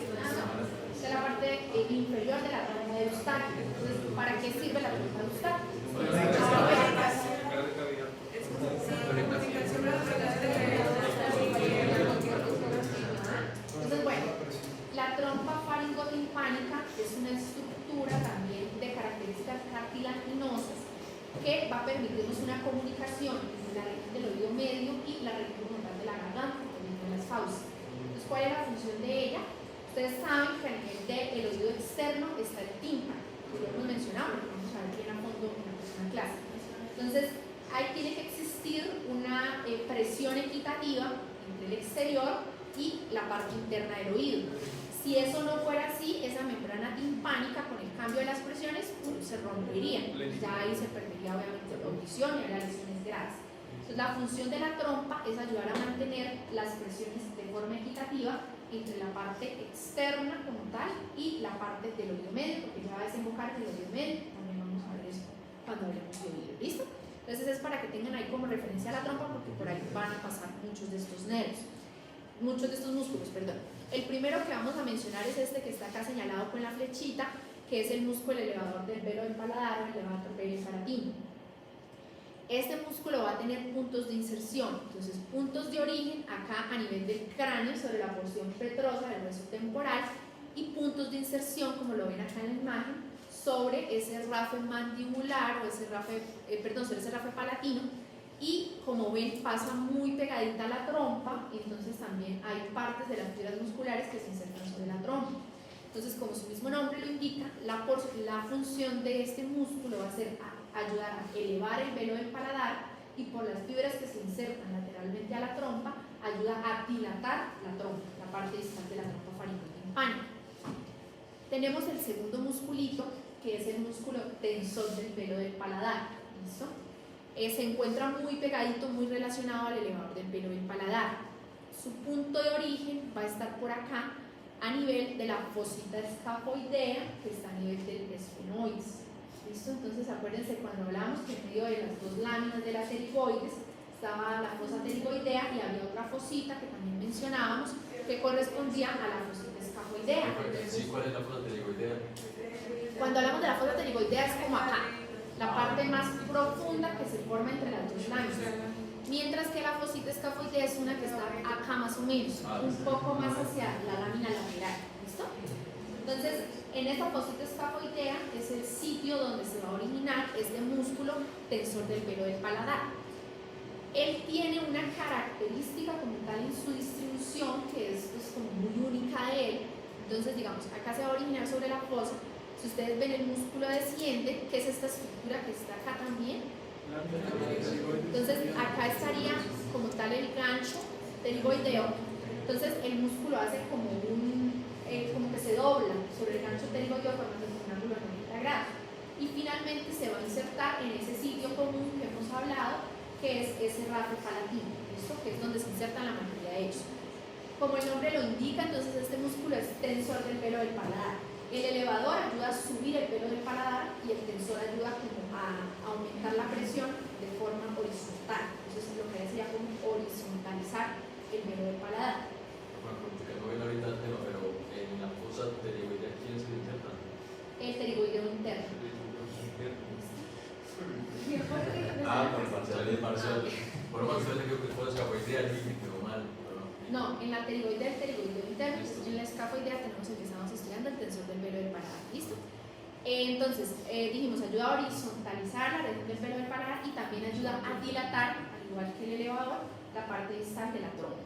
Esa es la parte inferior de la trompa de Eustaquio. Entonces, ¿para qué sirve la trompa de Eustaquio? Entonces, bueno, la trompa faringotimpánica es una estructura también de características cartilaginosas que va a permitirnos una comunicación entre la región del oído medio y la región frontal de la garganta, de las fauces. Entonces, ¿cuál es la función de ella? Ustedes saben que a nivel del oído externo está el tímpano, que lo hemos mencionado, lo vamos a ver bien a fondo en la próxima clase. Entonces, ahí tiene que existir una presión equitativa entre el exterior y la parte interna del oído. Si eso no fuera así, esa membrana timpánica con el cambio de las presiones se rompería. Ya ahí se perdería obviamente la audición y habría lesiones graves. Entonces la función de la trompa es ayudar a mantener las presiones de forma equitativa entre la parte externa como tal y la parte del oído medio, porque ya va a desembocar en el oído medio. También vamos a ver eso cuando hablemos de oído. ¿Listo? Entonces es para que tengan ahí como referencia a la trompa, porque por ahí van a pasar muchos de estos nervios. Muchos de estos músculos, perdón. El primero que vamos a mencionar es este que está acá señalado con la flechita, que es el músculo elevador del velo del paladar o el levator peripalatino. Este músculo va a tener puntos de inserción, entonces puntos de origen acá a nivel del cráneo sobre la porción petrosa del hueso temporal y puntos de inserción, como lo ven acá en la imagen, sobre ese rafe mandibular o ese rafe, sobre ese rafe palatino. Y como ven, pasa muy pegadita a la trompa, y entonces también hay partes de las fibras musculares que se insertan sobre la trompa. Entonces, como su mismo nombre lo indica, la función de este músculo va a ser ayudar a elevar el velo del paladar, y por las fibras que se insertan lateralmente a la trompa, ayuda a dilatar la trompa, la parte distal de la trompa faringotimpánica. Tenemos el segundo musculito, que es el músculo tensor del velo del paladar. ¿Listo? Se encuentra muy pegadito, muy relacionado al elevador del velo del paladar. Su punto de origen va a estar por acá, a nivel de la fosita escafoidea, que está a nivel del esfenoides. ¿Listo? Entonces acuérdense cuando hablamos que en medio de las dos láminas de la pterigoides estaba la fosa pterigoidea y había otra fosita que también mencionábamos que correspondía a la fosita escafoidea. Sí, ¿cuál es la fosa pterigoidea? Cuando hablamos de la fosa pterigoidea es como acá, la parte más profunda que se forma entre las dos láminas, mientras que la fosita escafoidea es una que está acá más o menos, un poco más hacia la lámina lateral. ¿Listo? Entonces, en esta fosita escafoidea es el sitio donde se va a originar este músculo tensor del velo del paladar. Él tiene una característica como tal en su distribución que es pues, como muy única de él. Entonces, digamos, acá se va a originar sobre la fosa. Si ustedes ven el músculo desciende, que es esta estructura que está acá también. Entonces, acá estaría como tal el gancho pterigoideo Entonces el músculo hace como como que se dobla sobre el gancho pterigoideo formando un ángulo de 90 grados. Y finalmente se va a insertar en ese sitio común que hemos hablado, que es ese rafe palatino, ¿listo? Que es donde se inserta la mayoría de ellos. Como el nombre lo indica, entonces este músculo es tensor del pelo del paladar. El elevador ayuda a subir el pelo del paladar y el tensor ayuda como a aumentar la presión de forma horizontal. Entonces lo que decía como horizontalizar el pelo del paladar. Bueno, porque no ven ahorita el tema, pero en la fosa pterigoidea, ¿quién se interna? El pterigoideo interno. Por el parcial. Por lo menos yo creo que fue escafoidea y me quedó mal. No, en la pterigoidea, el pterigoideo interno, en la escafoidea tenemos el que estamos estudiando, el tensor del velo del paladar. ¿Listo? Entonces, dijimos, ayuda a horizontalizar la región del velo del paladar y también ayuda a dilatar, al igual que el elevador, la parte distal de la trompa.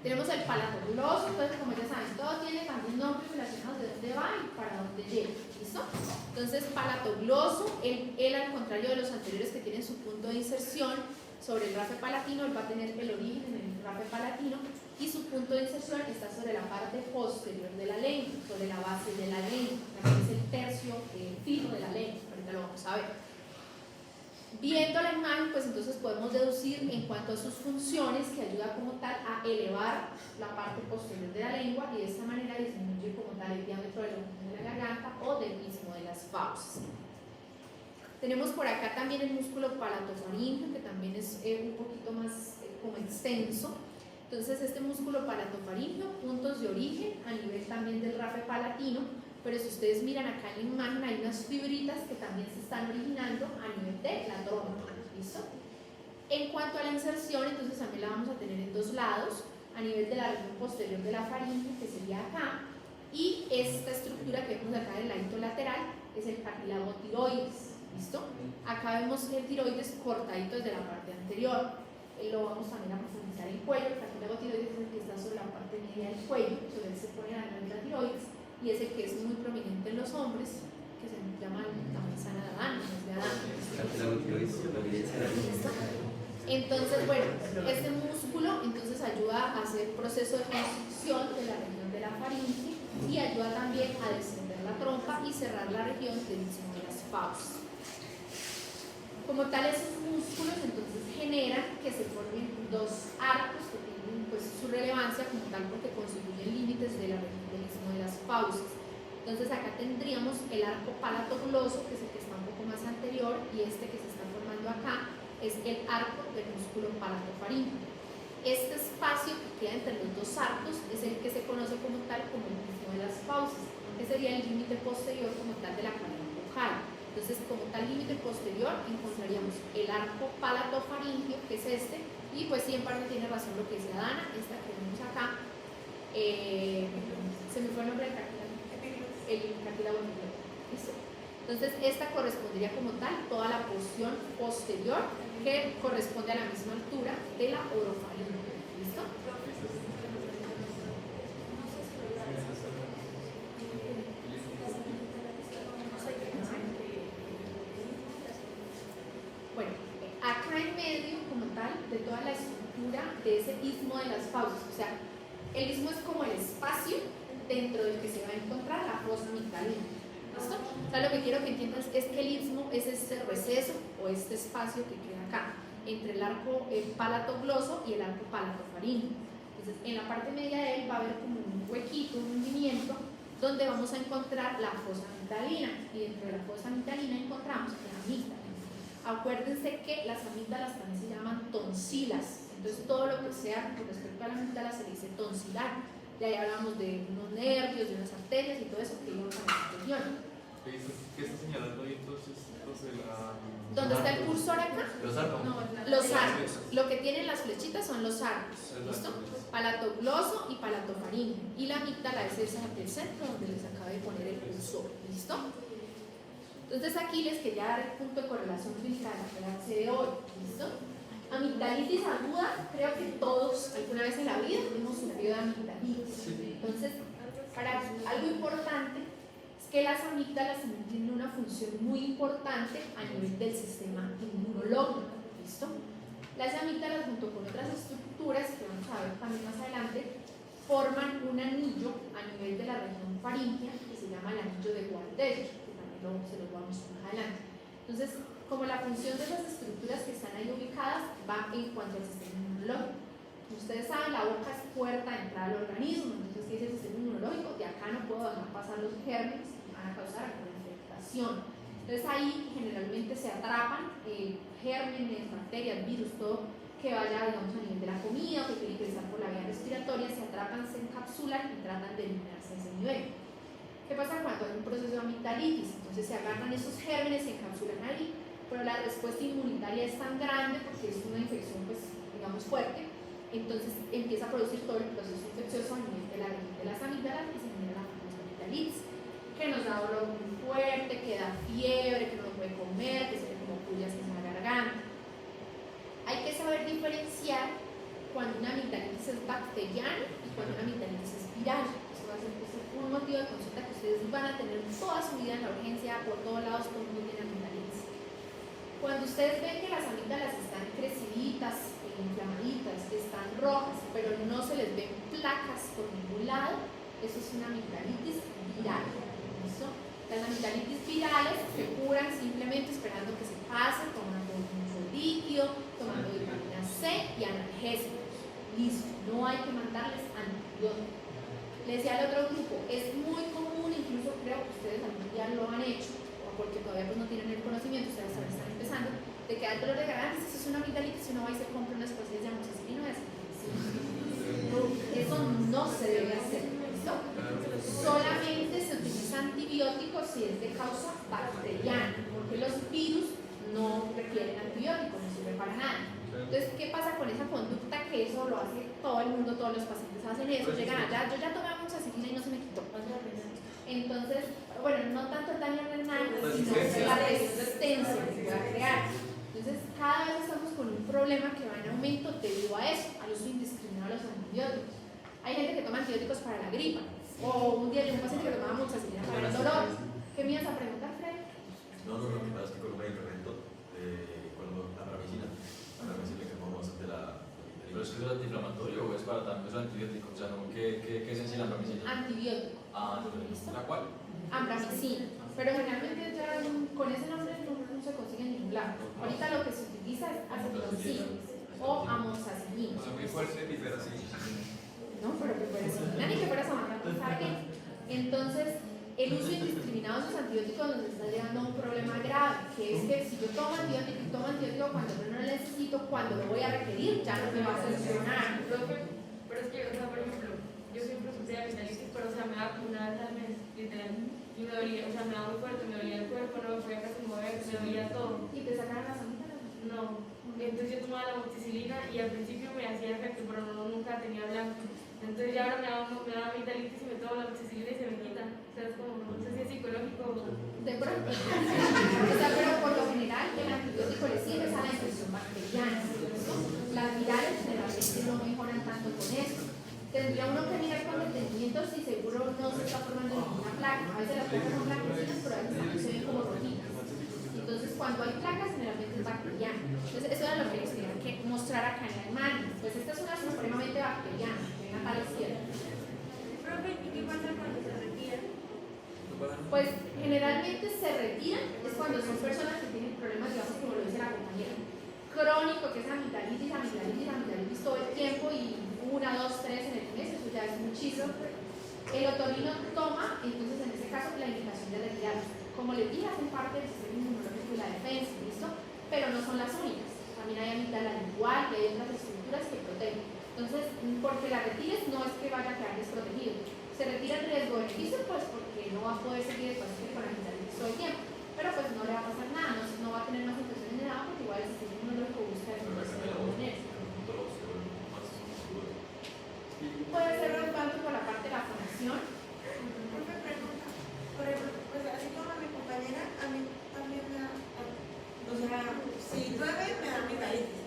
Tenemos el palato gloso, entonces como ya saben, todo tiene también nombres relacionados de dónde va y para dónde llega, ¿listo? Entonces, palato gloso, él al contrario de los anteriores que tienen su punto de inserción sobre el rafe palatino, él va a tener el origen en el rafe palatino y su punto de inserción está sobre la parte posterior de la lengua, sobre la base de la lengua, también es el tercio fijo de la lengua, ahorita lo vamos a ver. Viendo la imagen, pues entonces podemos deducir en cuanto a sus funciones que ayuda como tal a elevar la parte posterior de la lengua y de esta manera disminuye como tal el diámetro de la garganta o del istmo de las fauces. Tenemos por acá también el músculo palatofaríngeo, que también es un poquito más como extenso. Entonces este músculo palatofaríngeo, puntos de origen a nivel también del rafe palatino, pero si ustedes miran acá en la imagen hay unas fibritas que también se están originando a nivel de la trompa, ¿listo? En cuanto a la inserción, entonces también la vamos a tener en dos lados, a nivel de la región posterior de la faringe, que sería acá, y esta estructura que vemos acá del ladito lateral es el cartílago tiroides, ¿listo? Acá vemos el tiroides cortadito desde la parte anterior. Lo vamos también a profundizar en el cuello. El cartílago tiroides es el que está sobre la parte media del cuello, sobre él se pone la glándula tiroides, y ese que es muy prominente en los hombres, que se llama la manzana de Adán, de Adán. Entonces, bueno, este músculo entonces ayuda a hacer proceso de constricción de la región de la faringe y ayuda también a descender la trompa y cerrar la región del istmo de las fauces. Como tal, esos músculos entonces generan que se formen dos arcos que tienen pues su relevancia como tal porque constituyen límites de la región del istmo de las fauces. Entonces acá tendríamos el arco palatogloso, que es el que está un poco más anterior, y este que se está formando acá es el arco del músculo palatofaríngeo. Este espacio que queda entre los dos arcos es el que se conoce como tal como el istmo de las fauces, que sería el límite posterior como tal de la cavidad bucal. Entonces, como tal límite posterior, encontraríamos el arco palatofaríngeo, que es este, y pues sí, en parte tiene razón lo que dice Dana, esta que vemos acá, se me fue el nombre del cartílago, el cartílago epigloso, ¿listo? Entonces, esta correspondería como tal toda la porción posterior que corresponde a la misma altura de la orofaringe, ¿listo? Bueno, acá en medio, como tal, de toda la estructura de ese istmo de las fauces, o sea, el istmo es como el espacio dentro del que se va a encontrar la fosa amigdalina. ¿Listo? O sea, lo que quiero que entiendas es que el istmo es este receso o este espacio que queda acá, entre el arco palatogloso y el arco palatofaríngeo. Entonces, en la parte media de él va a haber como un huequito, un hundimiento, donde vamos a encontrar la fosa amigdalina, y dentro de la fosa amigdalina encontramos la amígdala. Acuérdense que las amígdalas también se llaman tonsilas, entonces todo lo que sea con respecto a la amígdala se le dice tonsilar. De ahí hablamos de unos nervios, de unas arterias y todo eso que iban para la región. ¿Qué está señalando ahí entonces? ¿Dónde está el cursor acá? Los arcos. No, los arcos. Lo que tienen las flechitas son los arcos. ¿Listo? Palatogloso y palatofaríngeo. Y la amígdala es esa del centro donde les acabo de poner el cursor. ¿Listo? Entonces aquí les quería dar el punto de correlación clínica de la clase de hoy. ¿Listo? Amigdalitis aguda, creo que todos alguna vez en la vida hemos sufrido de amigdalitis. Entonces, para algo importante es que las amígdalas también tienen una función muy importante a nivel del sistema inmunológico. ¿Listo? Las amígdalas, junto con otras estructuras que vamos a ver también más adelante, forman un anillo a nivel de la región faríngea que se llama el anillo de Waldeck, que también se los vamos a mostrar más adelante. Entonces, como la función de esas estructuras que están ahí ubicadas va en cuanto al sistema inmunológico. Ustedes saben, la boca es puerta de entrada al organismo, entonces, ¿qué es el sistema inmunológico? De acá no puedo dejar pasar los gérmenes que van a causar alguna infectación. Entonces, ahí generalmente se atrapan gérmenes, bacterias, virus, todo que vaya, digamos, a nivel de la comida o que quiere ingresar por la vía respiratoria, se atrapan, se encapsulan y tratan de eliminarse a ese nivel. ¿Qué pasa cuando hay un proceso de amigdalitis? Entonces se agarran esos gérmenes, se encapsulan ahí, pero la respuesta inmunitaria es tan grande porque es una infección, pues, digamos, fuerte, entonces empieza a producir todo el proceso infeccioso a nivel de la región de las amígdalas y se genera la famosa amigdalitis, que nos da dolor muy fuerte, que da fiebre, que no puede comer, que se ve como pullas en la garganta. Hay que saber diferenciar cuando una amigdalitis es bacteriana y cuando una amigdalitis es viral. Eso va a ser un motivo de consulta que ustedes van a tener toda su vida en la urgencia, por todos lados, todo el mundo tiene amigdalitis. Cuando ustedes ven que las amígdalas están creciditas, inflamaditas, están rojas, pero no se les ven placas por ningún lado, eso es una amigdalitis viral. ¿Listo? Las amigdalitis virales se curan simplemente esperando que se pase, tomando mucho líquido, tomando vitamina C y analgésicos. Listo, no hay que mandarles antibióticos. Les decía al otro grupo, es muy común, incluso creo que ustedes algún día lo han hecho, o porque todavía pues no tienen el conocimiento, ustedes ahora están empezando, de que hay dolor de garganta, si eso es una amigdalitis, uno va y se compra unas pastillas de amoxicilina y eso no se debe hacer. ¿Listo? Solamente se utiliza antibióticos si es de causa bacteriana, porque los virus no requieren antibióticos, no sirve para nada. Entonces, ¿qué pasa con esa conducta? Que eso lo hace todo el mundo, todos los pacientes hacen eso, llegan allá, yo ya tomé amoxicilina y no se me quitó. Entonces, bueno, no tanto el daño renal, sino la resistencia que se pueda crear. Entonces, cada vez estamos con un problema que va en aumento debido a eso, al uso indiscriminado de los antibióticos. Hay gente que toma antibióticos para la gripa, o un día yo un paciente que tomaba amoxicilina para el dolor. ¿Qué me ibas a preguntar, Fred? No, lo que pasa es que con un medicamento, con la bramicina que forma bastante la... ¿Pero es que es antiinflamatorio o es para también es antibiótico? O sea, ¿no? ¿Qué es en sí la bramicina? Antibiótico. ¿Listo? ¿La cual? Ambramicina. Pero generalmente ya con ese nombre no se consigue en ningún lado. Ahorita lo que se utiliza es acitromicina o amoxicilina. Muy fuerte, pero sí. No, pero que fuera así, ni que fuera samantha, ¿sabe qué? Entonces, el uso indiscriminado de esos antibióticos nos está llevando a un problema grave, que es que si yo tomo antibiótico cuando yo no lo necesito, cuando lo voy a requerir, ya no me va a funcionar. Pero es que, o sea, por ejemplo, yo siempre sufrí de amigdalitis, pero o sea, me daba una vez al mes, literal, y me dolía, o sea, me daba muy fuerte, me dolía el cuerpo, no me podía casi mover, me dolía todo. ¿Y te sacaron las amígdalas? No, entonces yo tomaba la amoxicilina y al principio me hacía efecto, pero nunca tenía blanco. Entonces ya ahora me da amigdalitis y me tomo la amoxicilina y se me quita. O sea, es como, no sé si es psicológico o... De pronto. O sea, pero por lo general el antibiótico le sirve a la infección bacteriana. Las virales generalmente no mejoran tanto con eso. Tendría uno que mirar con detenimiento si seguro no se está formando ninguna placa. A veces las placas son blanquecinas, pero a veces también se ven como rojitas. Entonces, cuando hay placas, generalmente es bacteriana. Entonces, eso era lo que les tenía que mostrar acá en la imagen. Pues esta es una supremamente bacteriana, ven acá a la izquierda. Profe, ¿y qué pasa cuando se retiran? Pues generalmente se retiran, es cuando son personas que tienen problemas, digamos, como lo dice la compañera, crónico, que es amigdalitis todo el tiempo y 1, 2, 3 en el mes, eso ya es muchísimo. El otorrino toma, entonces en ese caso, la indicación de retirarlos. Como les dije, hacen parte del sistema inmunológico y la defensa, ¿listo? Pero no son las únicas. También hay amígdala igual y hay otras estructuras que protegen. Entonces, porque la retires no es que vaya a quedar desprotegido. Se retira el riesgo-beneficio, pues porque no va a poder seguir el paciente con amigdalitis todo el tiempo. Pero pues no le va a pasar nada, no va a tener más infecciones ni nada, porque igual el sistema inmunológico busca el puede ser tanto por la parte de la fonación. Profe, pregunta, por ejemplo, pues así como a mi compañera, a mí también me da, o sea, si llueve me da amigdalitis.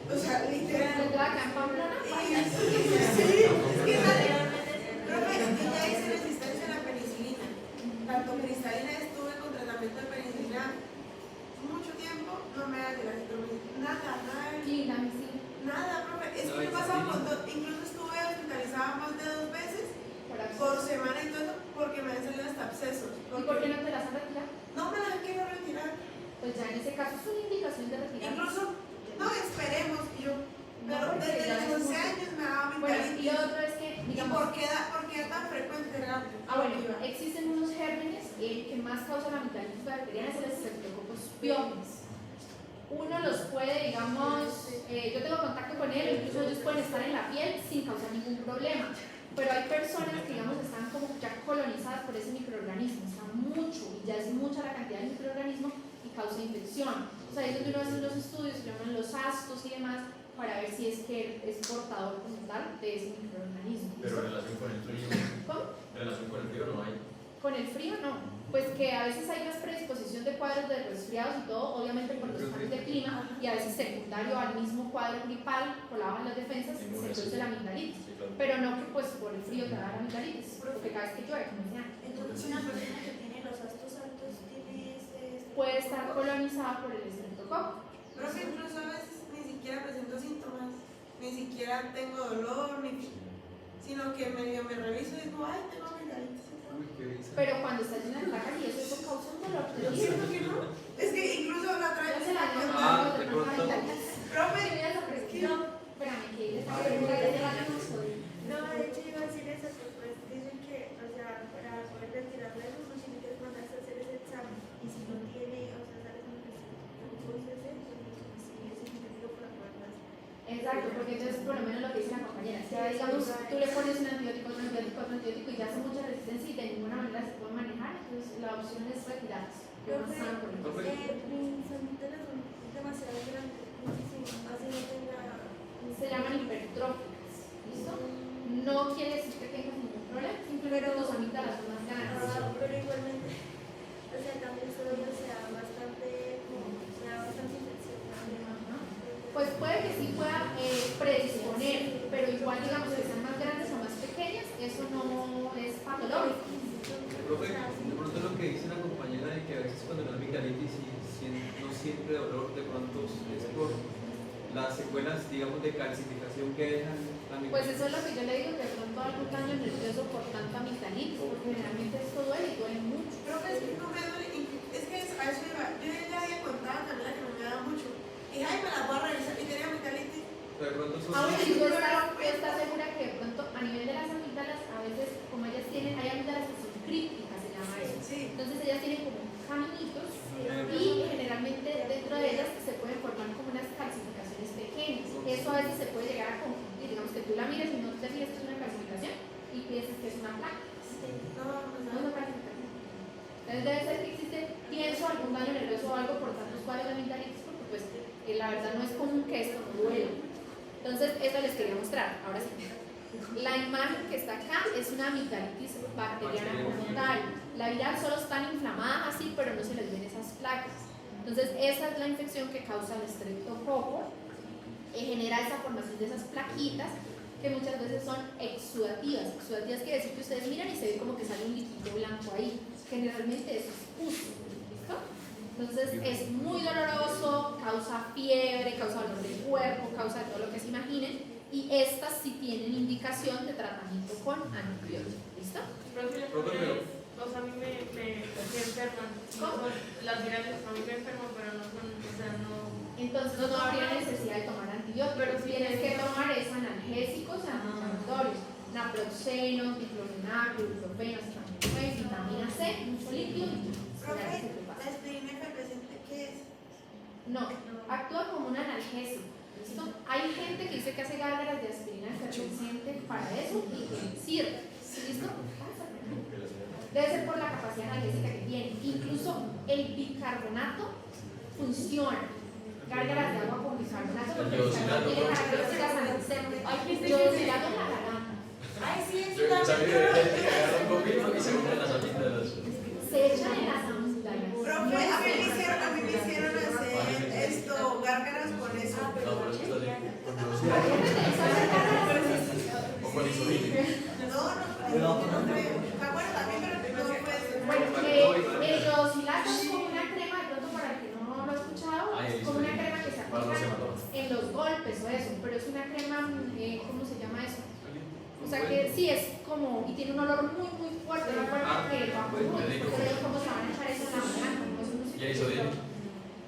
O sea, literal. Acá en Pamplona. Sí, es que vale. Profe, y ya hice resistencia a la penicilina. Tanto cristalina estuve con tratamiento de penicilina mucho tiempo, no me da nada. Sí, la semana y todo eso, porque me han salido hasta abscesos. ¿Y por qué no te las han retirado? No me las quiero retirar. Pues ya en ese caso es una indicación de retirar. Incluso, no, esperemos, y yo. Pero No, porque desde ya los es 11 mucho. años me daba Bueno, y mentalitis. lo otro es que, ¿Y digamos, por qué es tan frecuente era? bueno, existen unos gérmenes que más causan la amigdalitis bacteriana, es el Streptococcus pyogenes. Uno los puede, digamos, yo tengo contacto con él, incluso ellos pueden estar en la piel sin causar ningún problema. Pero hay personas que, digamos, están como ya colonizadas por ese microorganismo, está mucho, y ya es mucha la cantidad de microorganismo y causa infección. O sea, ahí es donde uno hace los estudios, se llaman los astos y demás, para ver si es que es portador como tal de ese microorganismo. Pero en relación con el frío, ¿Cómo? en relación con el frío no hay. Con el frío no. Pues que a veces hay más predisposición de cuadros de resfriados y todo, obviamente por los cambios de clima, y a veces secundario al mismo cuadro gripal, por la baja de las defensas, se produce la amigdalitis. Sí, claro. Pero no que pues por el frío te da la amigdalitis, porque cada vez que llueve, como decían, Entonces una persona que tiene los astos altos tiene este... puede estar colonizada por el estreptococo. Pero que incluso a veces ni siquiera presento síntomas, ni siquiera tengo dolor, sino que medio me reviso y digo, ay, tengo amigdalitis. Pero cuando estás en la placa y eso causa un dolor Yo terrible. siento que no. Es que incluso la otra Ya vez se la dio Ah, de pronto. profe, Espérame, que ella está No, de hecho iba a decir eso, que pues dicen que, o sea, para poder retirarle eso, uno tiene que mandarse a hacer ese examen. Y si no tiene, o sea, sale como que sí, es significativo para poderlas. Exacto, porque entonces por lo menos lo que dice la compañera, si ya digamos tú le pones un antibiótico, otro antibiótico, otro antibiótico y ya hace mucha resistencia y de ninguna manera se puede manejar, entonces la opción es retirarse. Mis antenas son demasiado grandes, muchísimo, así no tenga... Se llaman hipertróficas, ¿listo? No quiere decir que tengas ningún problema, simplemente tus amígdalas son más grandes. Pero igualmente, o sea, también soy, o sea, bastante, como, o sea, bastante infección. Pues puede que sí pueda predisponer, pero igual digamos que sean más grandes o más pequeñas, eso no es patológico. Profe, de pronto lo que dice la compañera de que a veces cuando la amigdalitis no siente dolor, de pronto es por las secuelas, digamos, de calcificación que dejan la amigdalitis. Pues eso es lo que yo le digo, que de pronto algún daño nervioso por tanta amigdalitis, porque generalmente esto duele y duele mucho. creo que es que no me duele, es que a eso iba. Yo ya había contado a Camila que no me daba mucho. Y ay, me la voy a revisar y tenía amigdalitis. Pero de pronto son Ahora, ¿y tú estás segura que de pronto a nivel de las amígdalas, a veces, como ellas tienen, hay amígdalas que son crípticas, se llama eso. Sí. Entonces ellas tienen como caminitos y generalmente dentro de ellas se pueden formar como unas calcificaciones pequeñas. Eso a veces se puede llegar a confundir, digamos que tú la mires y no te fijas que es una calcificación y piensas que es una placa. No es una calcificación. Entonces debe ser que existe, pienso, algún daño nervioso o algo por tantos cuadros de amigdalitis, porque pues la verdad no es común que esto no duela. Entonces eso les quería mostrar, ahora sí. La imagen que está acá es una amigdalitis bacteriana como tal. La viral solo están inflamadas así, pero no se les ven esas placas. Entonces esa es la infección que causa el estreptococo, genera esa formación de esas plaquitas que muchas veces son exudativas. Exudativas quiere decir que ustedes miran y se ve como que sale un líquido blanco ahí. Generalmente eso es pus, ¿listo? Entonces es muy doloroso, causa fiebre, causa dolor del cuerpo, causa todo lo que se imaginen. Y estas sí tienen indicación de tratamiento con antibióticos. ¿Listo? O sea, a mí me enferman. ¿Cómo? Las virales a mí me enferman, pero no son, o sea, no... Entonces no habría necesidad de tomar antibióticos, pero tienes que tomar es analgésicos antiinflamatorios, naproxeno, diclofenac, ibuprofeno, acetaminofén, vitamina C, mucho líquido y Profe, ya se te pasa. la aspirina efervescente, ¿qué es? No, actúa como un analgésico. ¿Listo? Hay gente que dice que hace gárgaras de aspirina efervescente para eso y que sirve. ¿Listo? Debe ser por la capacidad analgésica que tiene. Incluso el bicarbonato funciona. Gárgaras de agua con bicarbonato porque el bicarbonato tiene características antisépticas. Hay gente que se la en la garganta. Ay, sí, es Yo sabía que agarra un poquito y se unen las amígdalas. Se echan en las amígdalas. Profe, a mí me hicieron hacer esto, gárgaras por eso. No, pero es que está bien. O con insulina. No creo. Me acuerdo también, pero no fue eso. Bueno, el rhodosilato es como una crema, de pronto para el que no lo ha escuchado, es como una crema que se aplica en los golpes o eso, pero es una crema, ¿cómo se llama eso? O O sea que sí es como, y tiene un olor muy, muy fuerte. Recuerda que el vapor, ¿cómo se van a echar eso en la garganta? ¿Y el isodine?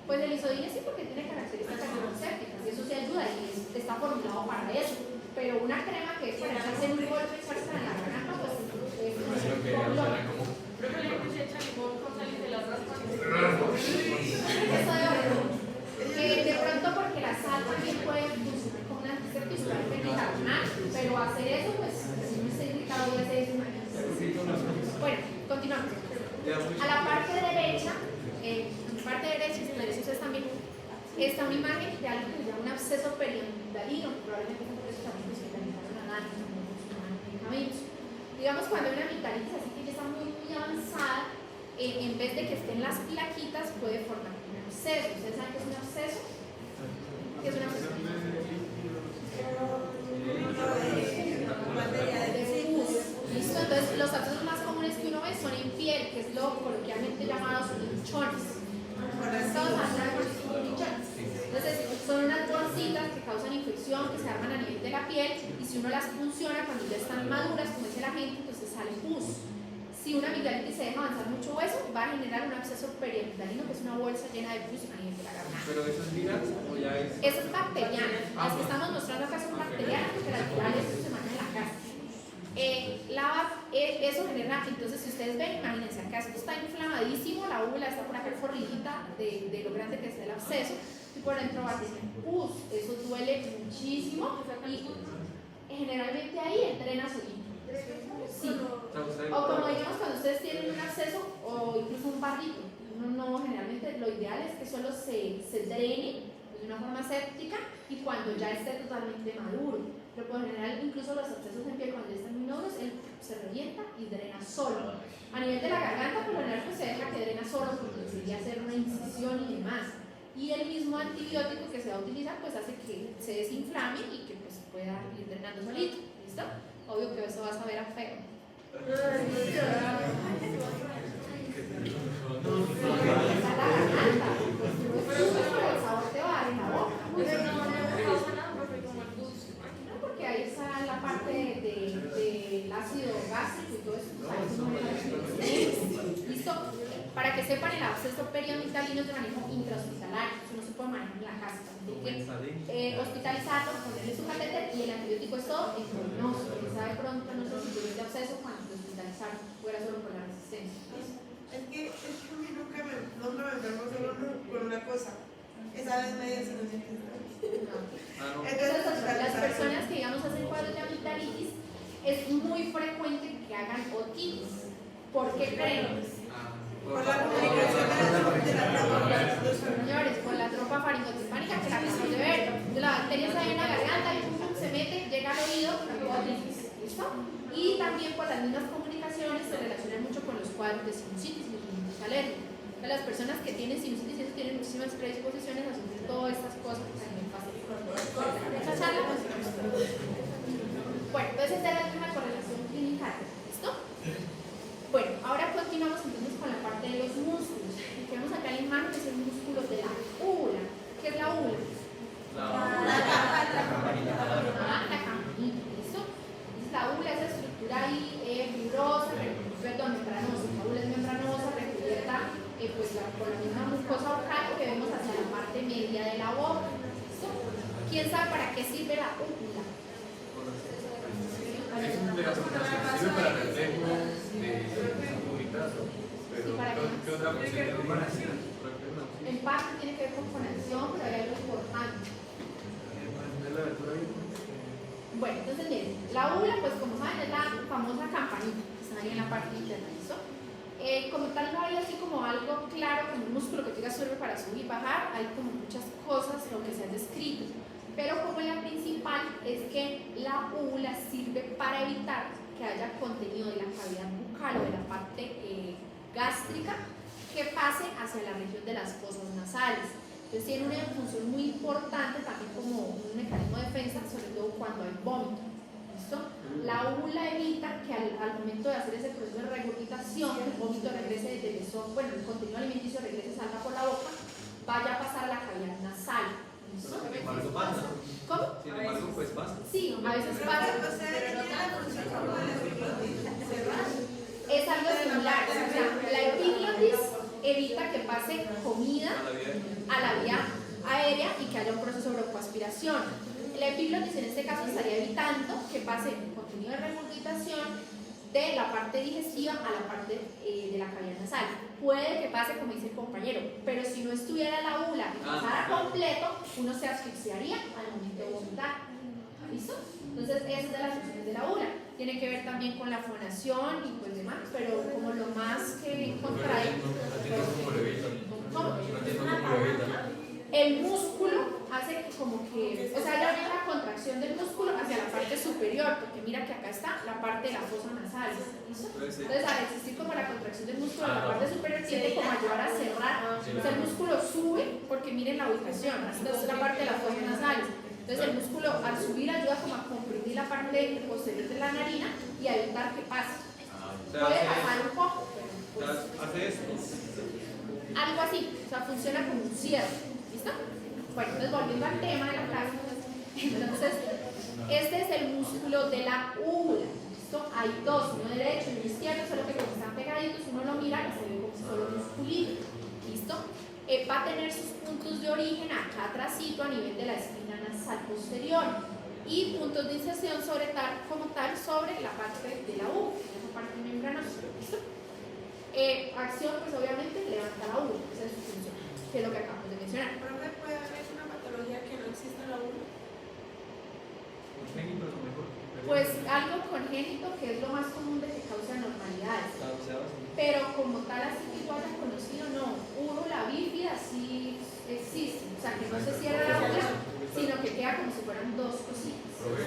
Pues el isodine sí, porque tiene características antisépticas y eso sí ayuda y está formulado para eso. Pero una crema que es para echarse en un golpe y echarse en la garganta, pues es Imagino que será como... Creo que le se echa limón con sal y se las raspa. Eso de verdad. De pronto porque la sal también puede funcionar como un antiséptico carnal, pero hacer eso, pues, si no está indicado, ya se dice. Bueno, continuamos. A la parte derecha, ustedes también, está una imagen de algo que se llama un absceso periodontalino, probablemente por eso también se hospitalizaron a nadie, no funcionan medicamentos. Digamos, cuando hay una amigdalitis así que ya está muy, muy avanzada, en vez de que estén las plaquitas, puede formar un absceso. ¿Ustedes saben qué es un absceso? ¿Qué es un absceso? Listo, entonces los abscesos más comunes que uno ve son en piel, que es lo coloquialmente llamados hinchones. Entonces son unas bolsitas que causan infección, que se arman a nivel de la piel y si uno las funciona cuando ya están maduras, como dice la gente, entonces sale pus. Si una amigdalitis se deja avanzar mucho hueso, va a generar un absceso periamigdalino, que es una bolsa llena de pus a nivel de la garganta. ¿Pero eso es viral o ya es...? Eso es bacteriana. Las que estamos mostrando acá son bacterianas porque las virales se manejan en la casa. Eso genera, entonces si ustedes ven, imagínense, acá esto está inflamadísimo, la úvula está por acá forrijita de lo grande que es el absceso y por dentro va a tener pus. Eso duele muchísimo y generalmente ahí entrena solito. Sí. O como digamos cuando ustedes tienen un absceso o incluso un barrito, no, generalmente lo ideal es que solo se drene de una forma séptica y cuando ya esté totalmente maduro. Pero por general incluso los abscesos en piel cuando ya están muy maduros, él se revienta y drena solo. A nivel de la garganta por lo general pues se deja que drena solo porque sería hacer una incisión y demás. Y el mismo antibiótico que se va a utilizar pues hace que se desinflame y que pues pueda ir drenando solito. ¿Listo? Obvio que eso vas a ver a feo. Porque ahí está la parte del ácido gástrico y todo eso. ¿Listo? Para que sepan, el absceso periamigdalino es de manejo intrahospitalario, eso no se puede manejar en la casa. Tienen que hospitalizarlo, ponerle su catéter y el antibiótico es todo endovenoso. Sabe pronto, no sé si tuviste absceso cuando te hospitalizaron, fuera solo por la resistencia. Es que a mí nunca me enfermo solo con una cosa. Esa vez media sinusitis. Entonces, las personas que digamos hacen cuadros de amigdalitis, es muy frecuente que hagan otitis. ¿Por qué creen? Por la comunicación de la trompa. Señores, por la trompa faringotimpánica que la acabamos de ver. La bacteria sale en la garganta y se mete, llega al oído, otitis. ¿Listo? Y también por las mismas comunicaciones se relacionan mucho con los cuadros de sinusitis y rinitis alérgica. Las personas que tienen sinusitis tienen muchísimas predisposiciones a sufrir todas estas cosas que también pasan. Esta charla continuamos. Bueno, entonces esta era una correlación clínica. ¿Listo? Bueno, ahora continuamos entonces con la parte de los músculos. Tenemos acá la imagen que es el músculo de la úvula. ¿Qué es la úvula? La campanita. ¿Listo? Entonces la úvula es la estructura ahí fibrosa, membranosa. La úvula es membranosa, recubierta pues por la misma mucosa bucal que vemos hacia la parte media de la boca. ¿Listo? ¿Quién sabe para qué sirve la úvula? Sirve para reflejo de publicación, pero ¿qué otra función? En parte tiene que ver con conexión, pero hay algo importante. Bueno, entonces miren, la úvula, pues como saben, es la famosa campanita que está ahí en la parte interna. ¿Listo? Como tal no hay así como algo claro, como un músculo que diga sirve para subir y bajar, hay como muchas cosas lo que se ha descrito, pero como la principal es que la úvula sirve para evitar que haya contenido de la cavidad bucal o de la parte gástrica que pase hacia la región de las fosas nasales. Entonces tiene una función muy importante también como un mecanismo de defensa, sobre todo cuando hay vómito. La úvula evita que al momento de hacer ese proceso de regurgitación, el vómito regrese desde el esófago, bueno, el contenido alimenticio regrese, salga por la boca, vaya a pasar a la cavidad nasal. Sin embargo, pasa. ¿Cómo? Sin embargo, pues pasa. Sí, a veces pasa. O sea, tiene la función como de cerrar. Es algo similar. O sea, la epiglotis evita que pase comida a la vía aérea y que haya un proceso de broncoaspiración. La epiglotis en este caso estaría evitando que pase el contenido de regurgitación de la parte digestiva a la parte de la cavidad nasal. Puede que pase, como dice el compañero, pero si no estuviera la úvula y pasara completo, uno se asfixiaría al momento de vomitar. ¿Listo? Entonces, eso es de las funciones de la úvula. Tiene que ver también con la fonación y pues demás, pero como lo más que contrae. ¿Cómo? El músculo hace como que, o sea, ya viene la contracción del músculo hacia la parte superior, porque mira que acá está la parte de la fosa nasal. ¿Listo? Entonces, al existir como la contracción del músculo en la parte superior, tiende como a ayudar a cerrar. O sea, el músculo sube, porque miren la ubicación, esta es la parte de la fosa nasal. Entonces, el músculo al subir ayuda como a comprimir la parte posterior de la narina y a evitar que pase. Puede pasar un poco, pero pues, ¿Hace esto? algo así, o sea, funciona como un cierre. ¿Listo? Bueno, entonces volviendo al tema de la clase, entonces, este es el músculo de la úvula. ¿Listo? Hay dos, uno derecho y uno izquierdo, solo que como están pegaditos, uno lo mira y se ve como solo musculito. ¿Listo? Va a tener sus puntos de origen acá atrásito a nivel de la espina nasal posterior y puntos de inserción sobre como tal sobre la parte de la úvula, esa parte membranosa. ¿Listo? Acción, pues obviamente levanta la úvula, esa es su función, que es lo que acabamos de mencionar. ¿Profe, puede haber una patología que no exista en la úvula? Congénito es lo mejor. Pues algo congénito que es lo más común de que causa anormalidades. Pero como tal, así que yo haya conocido, no. Úvula bífida sí existe. O sea, que no se cierra la úvula, sino que queda como si fueran dos cositas. Porque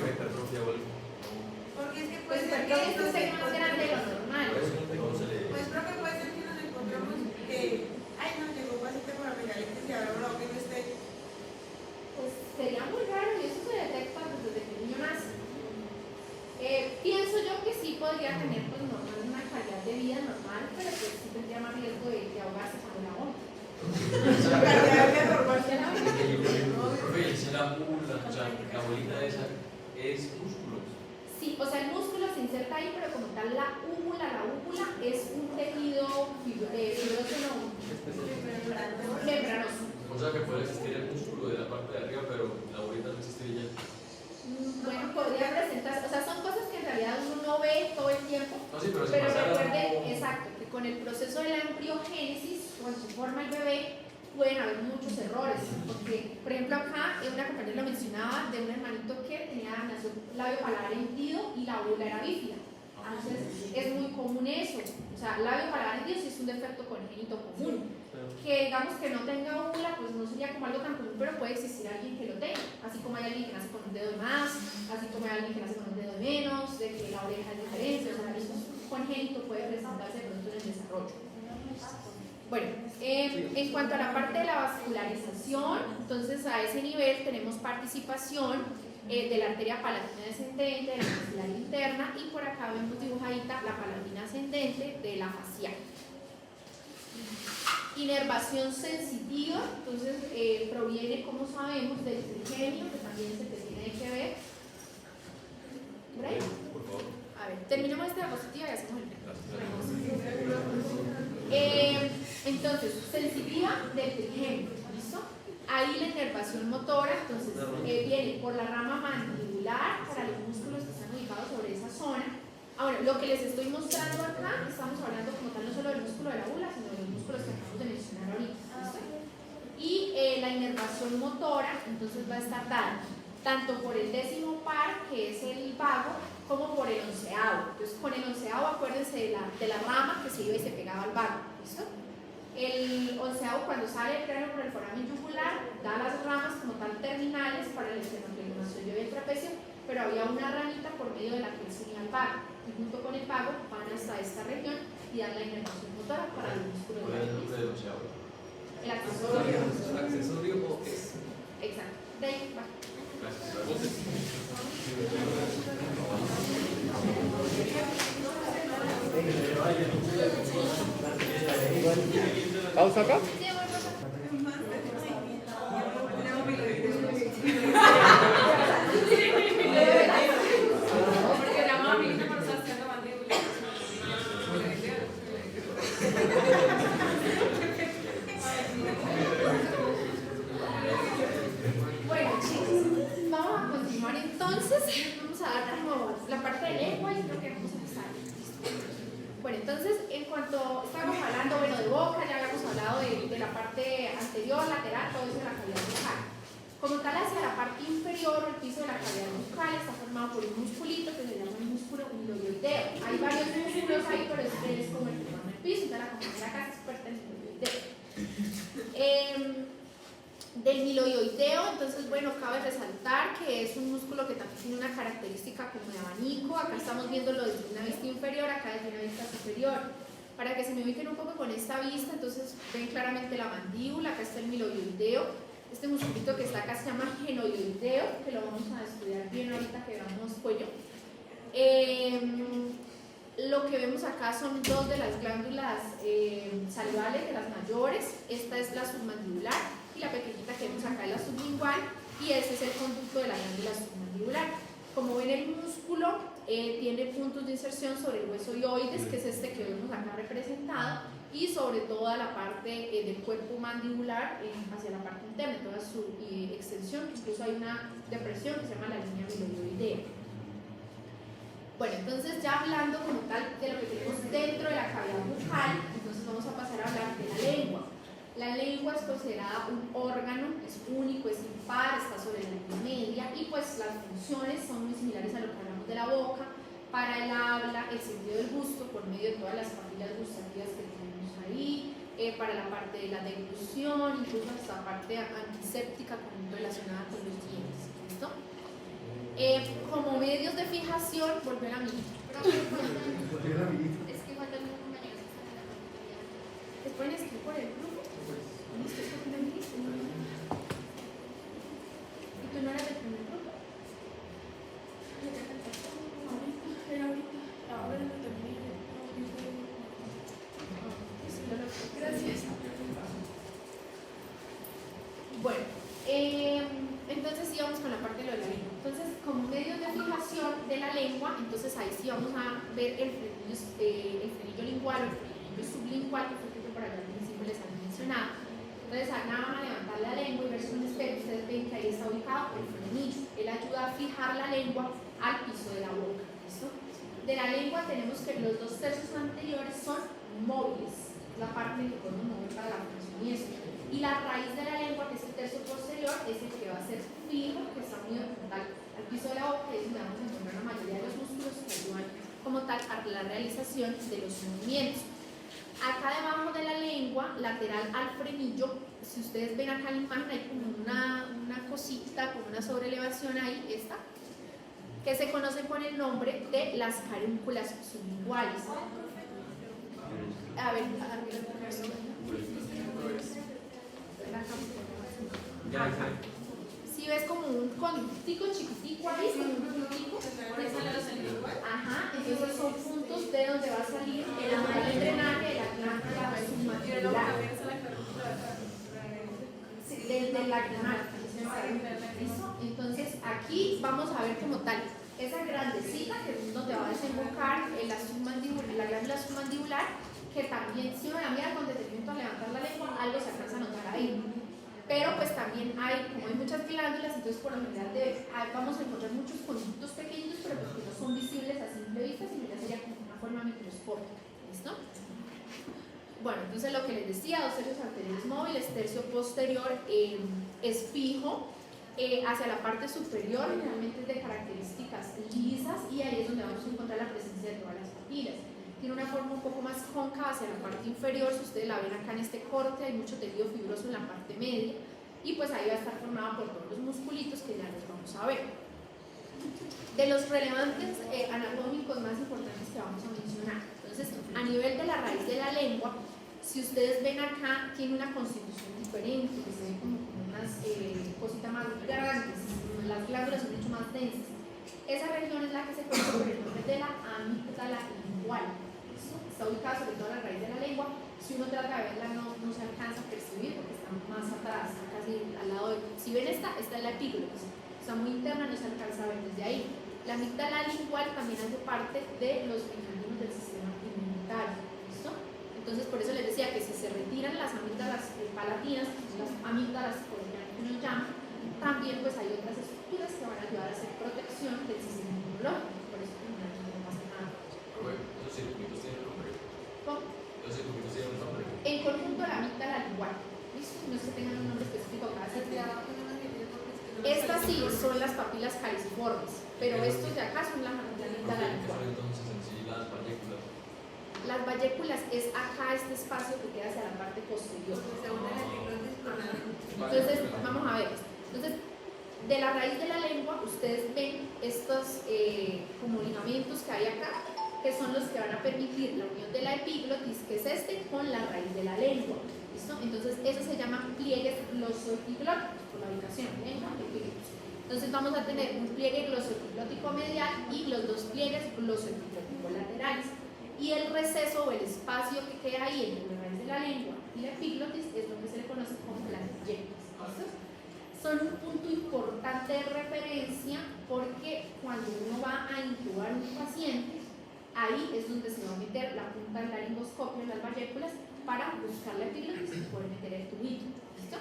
es que Pues puede ser porque que esto es más grande de lo normal. pues profe, puede ser que nos encontremos que, ay no, llegó paciente con amigdalitis y ahora no, que no esté. Pues sería muy raro y eso se detecta desde que el niño nace. Pienso yo que sí podría tener pues normal una calidad de vida normal, pero pues sí tendría más riesgo de ahogarse cuando la vomita. Profe, si la úvula, o sea, la bolita esa es músculo. Sí, o sea, el músculo se inserta ahí, pero como tal la úvula es un tejido fibroso, no, membranoso. O sea, que puede existir el músculo de la parte de arriba, pero la bolita no existiría. Bueno, podría presentarse, o sea, son cosas que en realidad uno no ve todo el tiempo, No, sí, pero si pero pasara recuerden, algo- exacto, que con el proceso de la embriogénesis, cuando se forma el bebé, pueden haber muchos errores, porque, por ejemplo, acá una compañera lo mencionaba de un hermanito que nació labio paladar hendido y la úvula era bífida. Entonces, es muy común eso, o sea, labio paladar hendido sí es un defecto congénito común. Que digamos que no tenga úvula, pues no sería como algo tan común, pero puede existir alguien que lo tenga, así como hay alguien que nace con un dedo de más, así como hay alguien que nace con un dedo de menos, de que la oreja es diferente, o sea, eso es congénito, puede presentarse de pronto en el desarrollo. Bueno, en cuanto a la parte de la vascularización, entonces a ese nivel tenemos participación de la arteria palatina descendente, de la maxilar interna y por acá vemos dibujadita la palatina ascendente de la facial. Inervación sensitiva, entonces proviene, como sabemos, del trigemio, que también es el que tiene que ver. ¿Por ahí? Por favor. A ver, terminemos esta diapositiva y hacemos el entonces, sensitiva del trigemio, ¿listo? Ahí la inervación motora, entonces viene por la rama mandibular para los músculos que están ubicados sobre esa zona. Ahora, lo que les estoy mostrando acá, estamos hablando como tal no solo del músculo de la úvula, sino de los músculos que acabamos de mencionar ahorita, ¿listo? Y la inervación motora, entonces va a estar dada tanto por el 10º par, que es el vago, como por el 11º. Entonces, con el 11º, acuérdense de la rama que se iba y se pegaba al vago, ¿listo? El 11º, cuando sale el cráneo por el foramen yugular, da las ramas como tal terminales para el esternocleidomastoideo y el trapecio, pero había una ramita por medio de la que se unía al vago, y junto con el vago van hasta esta región y dan la inervación motora para el músculo de ¿Cuál la es el nombre nariz. del onceavo? El accesorio. ¿Accesorio o es? Exacto. De ahí va. Gracias. ¿Pausa acá? Sí, bueno, Tenemos boca, ya habíamos hablado de la parte anterior, lateral, todo eso de la cavidad bucal. Como tal, hacia la parte inferior, el piso de la cavidad bucal está formado por un musculito que se llama el músculo hiloideo. Hay varios músculos ahí, pero es como el que forma el piso, entonces la compañera acá es experta en el hiloideo. Del hiloideo, entonces, bueno, cabe resaltar que es un músculo que también tiene una característica como de abanico. Acá estamos viéndolo desde una vista inferior, acá desde una vista superior. Para que se me ubiquen un poco con esta vista, entonces ven claramente la mandíbula, acá está el hiloideo. Este musculito que está acá se llama genoideo, que lo vamos a estudiar bien ahorita que veamos cuello. Lo que vemos acá son dos de las glándulas salivales, de las mayores. Esta es la submandibular y la pequeñita que vemos acá es la sublingual, y ese es el conducto de la glándula submandibular. Como ven, el músculo tiene puntos de inserción sobre el hueso hioides, que es este que vemos acá representado, y sobre toda la parte del cuerpo mandibular hacia la parte interna, toda su extensión. Incluso hay una depresión que se llama la línea miloidea. Bueno, entonces ya hablando como tal de lo que tenemos dentro de la cavidad bucal, entonces vamos a pasar a hablar de la lengua. La lengua es considerada un órgano, es único, es impar, está sobre la línea media, y pues las funciones son muy similares a lo que hablamos de la boca, para el habla, el sentido del gusto, por medio de todas las papilas gustativas que tenemos ahí, para la parte de la deglución, incluso hasta la parte antiséptica relacionada con los dientes. ¿Listo? Como medios de fijación, volver a mí. Es que faltan los compañeros que están en la cafetería. ¿Les pueden escribir por el grupo? ¿Listo? ¿Y tú no eras del primer grupo? Era ahorita. Ahora no terminé. Gracias. Bueno, entonces sí vamos con la parte de lo de la lengua. Entonces, como medios de fijación de la lengua, entonces ahí sí vamos a ver el frenillo lingual o el frenillo sublingual, que fue el que por allá al principio les había mencionado. Entonces, nada más a levantar la lengua y ver un espejo, ustedes ven que ahí está ubicado el frenillo. Él ayuda a fijar la lengua al piso de la boca. ¿Listo? De la lengua tenemos que los 2/3 anteriores son móviles, la parte que podemos mover para la función y eso. Y la raíz de la lengua, que es el tercio posterior, es el que va a ser fijo, que está unido como tal al piso de la boca, y es donde vamos a encontrar la mayoría de los músculos que ayudan como tal a la realización de los movimientos. Acá debajo de la lengua, lateral al frenillo, si ustedes ven acá en la imagen, hay como una cosita, como una sobrelevación ahí, esta, que se conoce con el nombre de las carúnculas sublinguales. A ver, si ves como un conductico chiquitico ahí, como un puntico, ajá, entonces son puntos de donde va a salir el drenaje de la glándula submandibular. Desde la glándula. Entonces aquí vamos a ver como tal esa grandecita que es donde va a desembocar la glándula submandibular, que también, si uno la mira con detenimiento al levantar la lengua, algo se alcanza a notar ahí. Pero pues también hay, como hay muchas glándulas, entonces por lo general vamos a encontrar muchos conductos pequeños, pero pues que no son visibles a simple vista, sino ya sería como una forma microscópica. ¿Listo? Bueno, entonces lo que les decía, 2 tercios anteriores móviles, tercio posterior es fijo, hacia la parte superior generalmente es de características lisas, y ahí es donde vamos a encontrar la presencia de todas las papilas. Tiene una forma un poco más cóncava hacia la parte inferior, si ustedes la ven acá en este corte, hay mucho tejido fibroso en la parte media, y pues ahí va a estar formada por todos los musculitos que ya los vamos a ver. De los relevantes anatómicos más importantes que vamos a mencionar, entonces a nivel de la raíz de la lengua, si ustedes ven acá, tiene una constitución diferente, que se ve como unas cositas más grandes, las glándulas son mucho más densas. Esa región es la que se conoce por el nombre de la amígdala lingual. Está ubicada sobre todo a la raíz de la lengua. Si uno trata de verla no se alcanza a percibir porque está más atrás, está casi al lado de... Si ven esta es la epíglotis, está muy interna, no se alcanza a ver desde ahí. La amígdala lingual también hace parte de los mecanismos del sistema inmunitario. ¿Listo? Entonces por eso les decía que si se retiran las amígdalas palatinas, las amígdalas coloquialmente uno llama, también pues hay otras estructuras que van a ayudar a hacer protección del sistema inmunológico. Por eso no pasa nada. Esos circuitos tienen nombre. ¿Cómo? Los circuitos tienen nombre. En el conjunto de la amígdala lingual. ¿Listo? No es que tengan un nombre específico para hacer. Estas sí son las papilas caliciformes, pero estos de acá son la amígdala lingual. Entonces en sí las partículas. Las valléculas es acá este espacio que queda hacia la parte posterior. Entonces, vamos a ver. Entonces, de la raíz de la lengua, ustedes ven estos como ligamentos que hay acá, que son los que van a permitir la unión de la epiglotis, que es este, con la raíz de la lengua. ¿Listo? Entonces, eso se llama pliegues glosoepiglóticos, por la ubicación, lengua, epiglotis. Entonces, vamos a tener un pliegue glosoepiglótico medial y los dos pliegues glosoepiglóticos laterales. Y el receso o el espacio que queda ahí entre la raíz de la lengua y la epiglotis es lo que se le conoce como plantillectos. Son un punto importante de referencia porque cuando uno va a intubar a un paciente, ahí es donde se va a meter la punta del laringoscopio en las valléculas para buscar la epiglotis y poder meter el tubito. ¿Listo?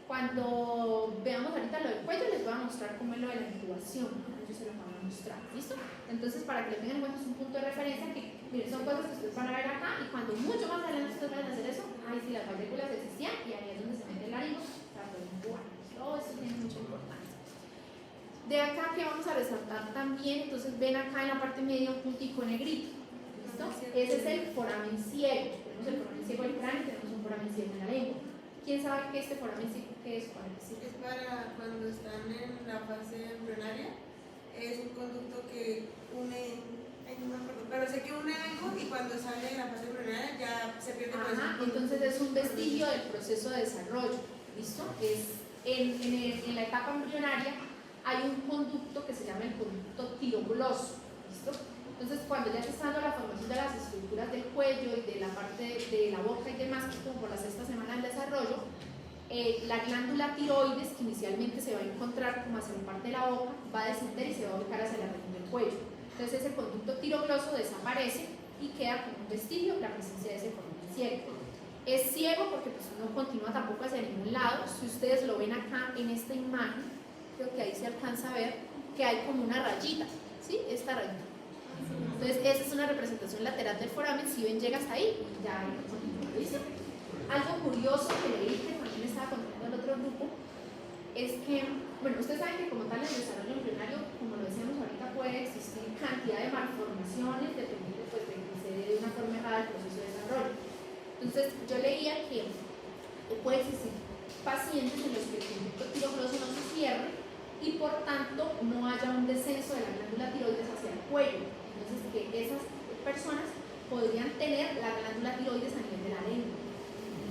Cuando veamos ahorita lo del cuello, les voy a mostrar cómo es lo de la intubación. Yo se lo voy a mostrar. ¿Listo? Entonces, para que lo tengan en cuenta, es un punto de referencia que, miren, son cosas que ustedes van a ver acá y cuando mucho más adelante ustedes van a hacer eso, ahí sí las valléculas existían y ahí es donde se mete el laringo para poder intubar. Todo esto tiene mucha importancia. De acá que vamos a resaltar también, entonces ven acá en la parte media un puntico negrito. ¿Listo? Ese es el foramen ciego. Tenemos el foramen ciego del cráneo y tenemos un foramen ciego en la lengua. ¿Quién sabe que este foramen ciego qué es? ¿Para qué sirve? Es para cuando están en la fase embrionaria. Es un conducto que une, no me acuerdo, pero sé que une algo y cuando sale de la fase embrionaria ya se pierde. Ajá, entonces es un vestigio del proceso de desarrollo. ¿Listo? Es en la etapa embrionaria hay un conducto que se llama el conducto tirogloso. ¿Listo? Entonces, cuando ya se está dando la formación de las estructuras del cuello y de la parte de la boca y demás, que es como por la sexta semana del desarrollo, la glándula tiroides, que inicialmente se va a encontrar como hacia la parte de la boca, va a descender y se va a ubicar hacia la región del cuello. Entonces, ese conducto tirogloso desaparece y queda como un vestigio la presencia de ese foramen ciego. Es ciego porque pues, no continúa tampoco hacia ningún lado. Si ustedes lo ven acá en esta imagen, creo que ahí se alcanza a ver que hay como una rayita, ¿sí? Esta rayita. Entonces, esa es una representación lateral del foramen. Si ven, llega hasta ahí y ya no continúa. ¿Listo? Algo curioso que leí que también estaba contando el otro grupo es que, bueno, ustedes saben que como tal en el desarrollo embrionario, como lo decíamos ahorita, puede existir cantidad de malformaciones dependiendo pues, de que se dé de una forma errada el proceso de desarrollo. Entonces, yo leía que puede existir pacientes en los que el conducto tirogloso no se cierre y por tanto no haya un descenso de la glándula tiroides hacia el cuello. Entonces, que esas personas podrían tener la glándula tiroides a nivel de la lengua.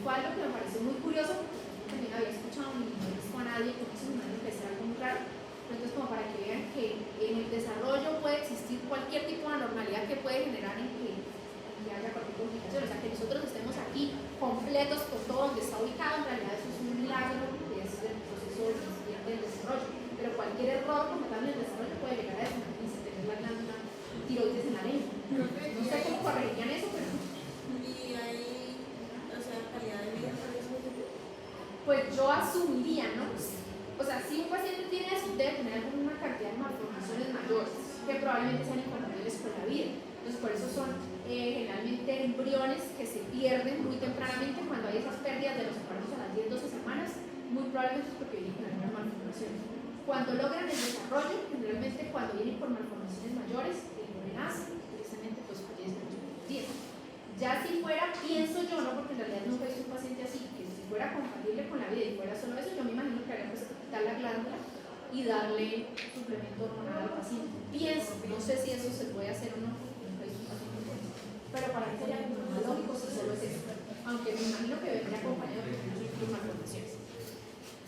Fue algo que me pareció muy curioso porque también había escuchado ni no visto a nadie con eso, me parece algo muy raro. Entonces, como para que vean que en el desarrollo puede existir cualquier tipo de anormalidad que puede generar en que haya cualquier complicación. O sea, que nosotros estemos aquí completos con todo donde está ubicado, en realidad eso es un milagro que es el proceso del desarrollo. Pero cualquier error como tal en el desarrollo puede llegar a eso, y tener la glándula tiroides en la lengua. No sé cómo corregirían eso, pero... Y ahí, o sea, calidad de vida para eso. Pues yo asumiría, ¿no? O sea, si un paciente tiene eso, debe tener alguna cantidad de malformaciones mayores que probablemente sean incompatibles con la vida. Entonces, por eso son generalmente embriones que se pierden muy tempranamente cuando hay esas pérdidas de los embaranos a las 10-12 semanas, muy probablemente es porque vienen con alguna malformación. Cuando logran el desarrollo, generalmente cuando vienen con malformaciones mayores, el bebé nace, precisamente pues fallece mucho tiempo. Ya si fuera, pienso yo, no porque en realidad nunca he visto un paciente así, que si fuera compatible con la vida y fuera solo eso, yo me imagino que haría pues quitar la glándula y darle suplemento hormonal al paciente. Pienso, no sé si eso se puede hacer o no, nunca he visto un paciente con eso. Pero para mí sería como más lógico si solo es eso, aunque me imagino que vendría acompañado de muchas malformaciones.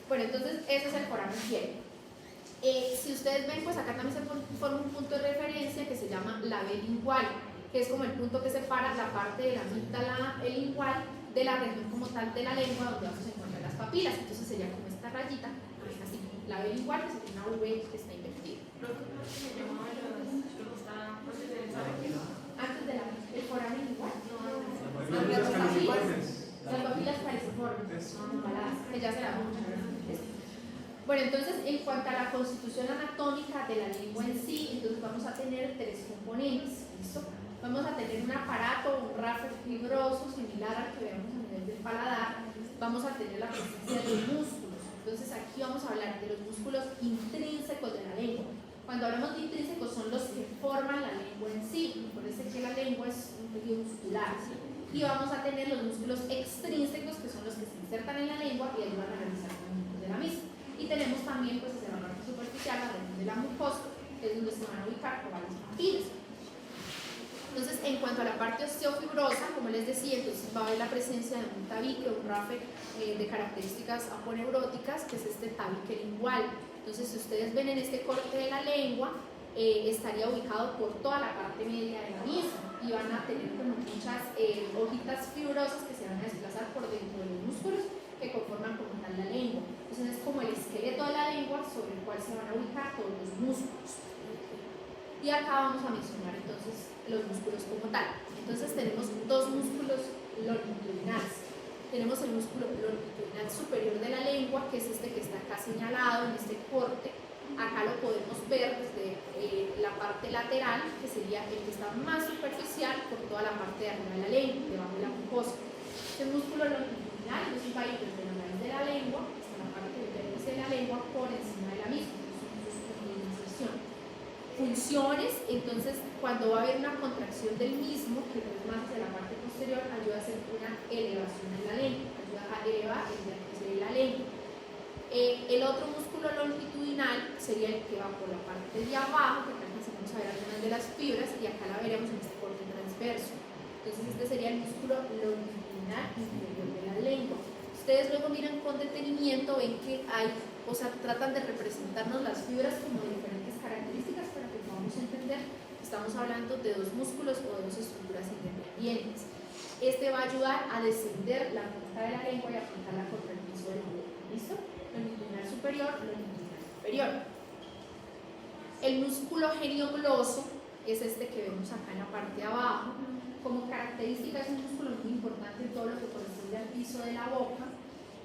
Bueno, entonces ese es el foramen ciego. Si ustedes ven, pues acá también se forma un punto de referencia que se llama labio lingual, que es como el punto que separa la parte de la amígdala lingual de la región como tal de la lengua donde vamos a encontrar las papilas. Entonces sería como esta rayita, así, labio lingual, que sería una V que está invertida. Antes de el foramen lingual, las papilas caliciformes, que ya se la vamos a ver. Bueno, entonces en cuanto a la constitución anatómica de la lengua en sí, entonces vamos a tener tres componentes, ¿listo? Vamos a tener un aparato, un rafer fibroso, similar al que vemos en nivel del paladar, vamos a tener la presencia de los músculos. Entonces aquí vamos a hablar de los músculos intrínsecos de la lengua. Cuando hablamos de intrínsecos son los que forman la lengua en sí. Recuerden que la lengua es un medio muscular. Y vamos a tener los músculos extrínsecos, que son los que se insertan en la lengua y ayudan a realizar los movimientos de la misma. Y tenemos también, pues, hacia la parte superficial, la región de la mucosa, que es donde se van a ubicar ovarios y papilas. Entonces, en cuanto a la parte osteofibrosa, como les decía, entonces va a haber la presencia de un tabique o un rafe de características aponeuróticas, que es este tabique lingual. Entonces, si ustedes ven en este corte de la lengua, estaría ubicado por toda la parte media de la misma y van a tener como muchas hojitas fibrosas que se van a desplazar por dentro de los músculos que conforman como tal la lengua. Entonces, es como el esqueleto de la lengua sobre el cual se van a ubicar todos los músculos. Y acá vamos a mencionar entonces los músculos como tal. Entonces tenemos dos músculos longitudinales. Tenemos el músculo longitudinal superior de la lengua, que es este que está acá señalado en este corte. Acá lo podemos ver desde la parte lateral, que sería el que está más superficial por toda la parte de arriba de la lengua, debajo de la mucosa. Este músculo longitudinal entonces va a ir desde la raíz de la lengua hasta la parte del vértice de la lengua por encima de la misma. Es un músculo de inserción. Funciones, entonces cuando va a haber una contracción del mismo, que es más hacia la parte posterior, ayuda a hacer una elevación en la lengua, ayuda a elevar el vértice de la lengua. El otro músculo longitudinal sería el que va por la parte de abajo, que acá alcanzamos a ver algunas de las fibras y acá la veremos en este corte transverso. Entonces este sería el músculo longitudinal inferior de la lengua. Ustedes luego miran con detenimiento, ven que hay, o sea, tratan de representarnos las fibras como de diferentes características para que podamos entender que estamos hablando de dos músculos o de dos estructuras independientes. Este va a ayudar a descender la punta de la lengua y apuntarla contra el piso de la boca. ¿Listo? Longitudinal superior, longitudinal inferior. El músculo geniogloso es este que vemos acá en la parte de abajo. Como característica es un músculo muy importante en todo lo que corresponde al piso de la boca.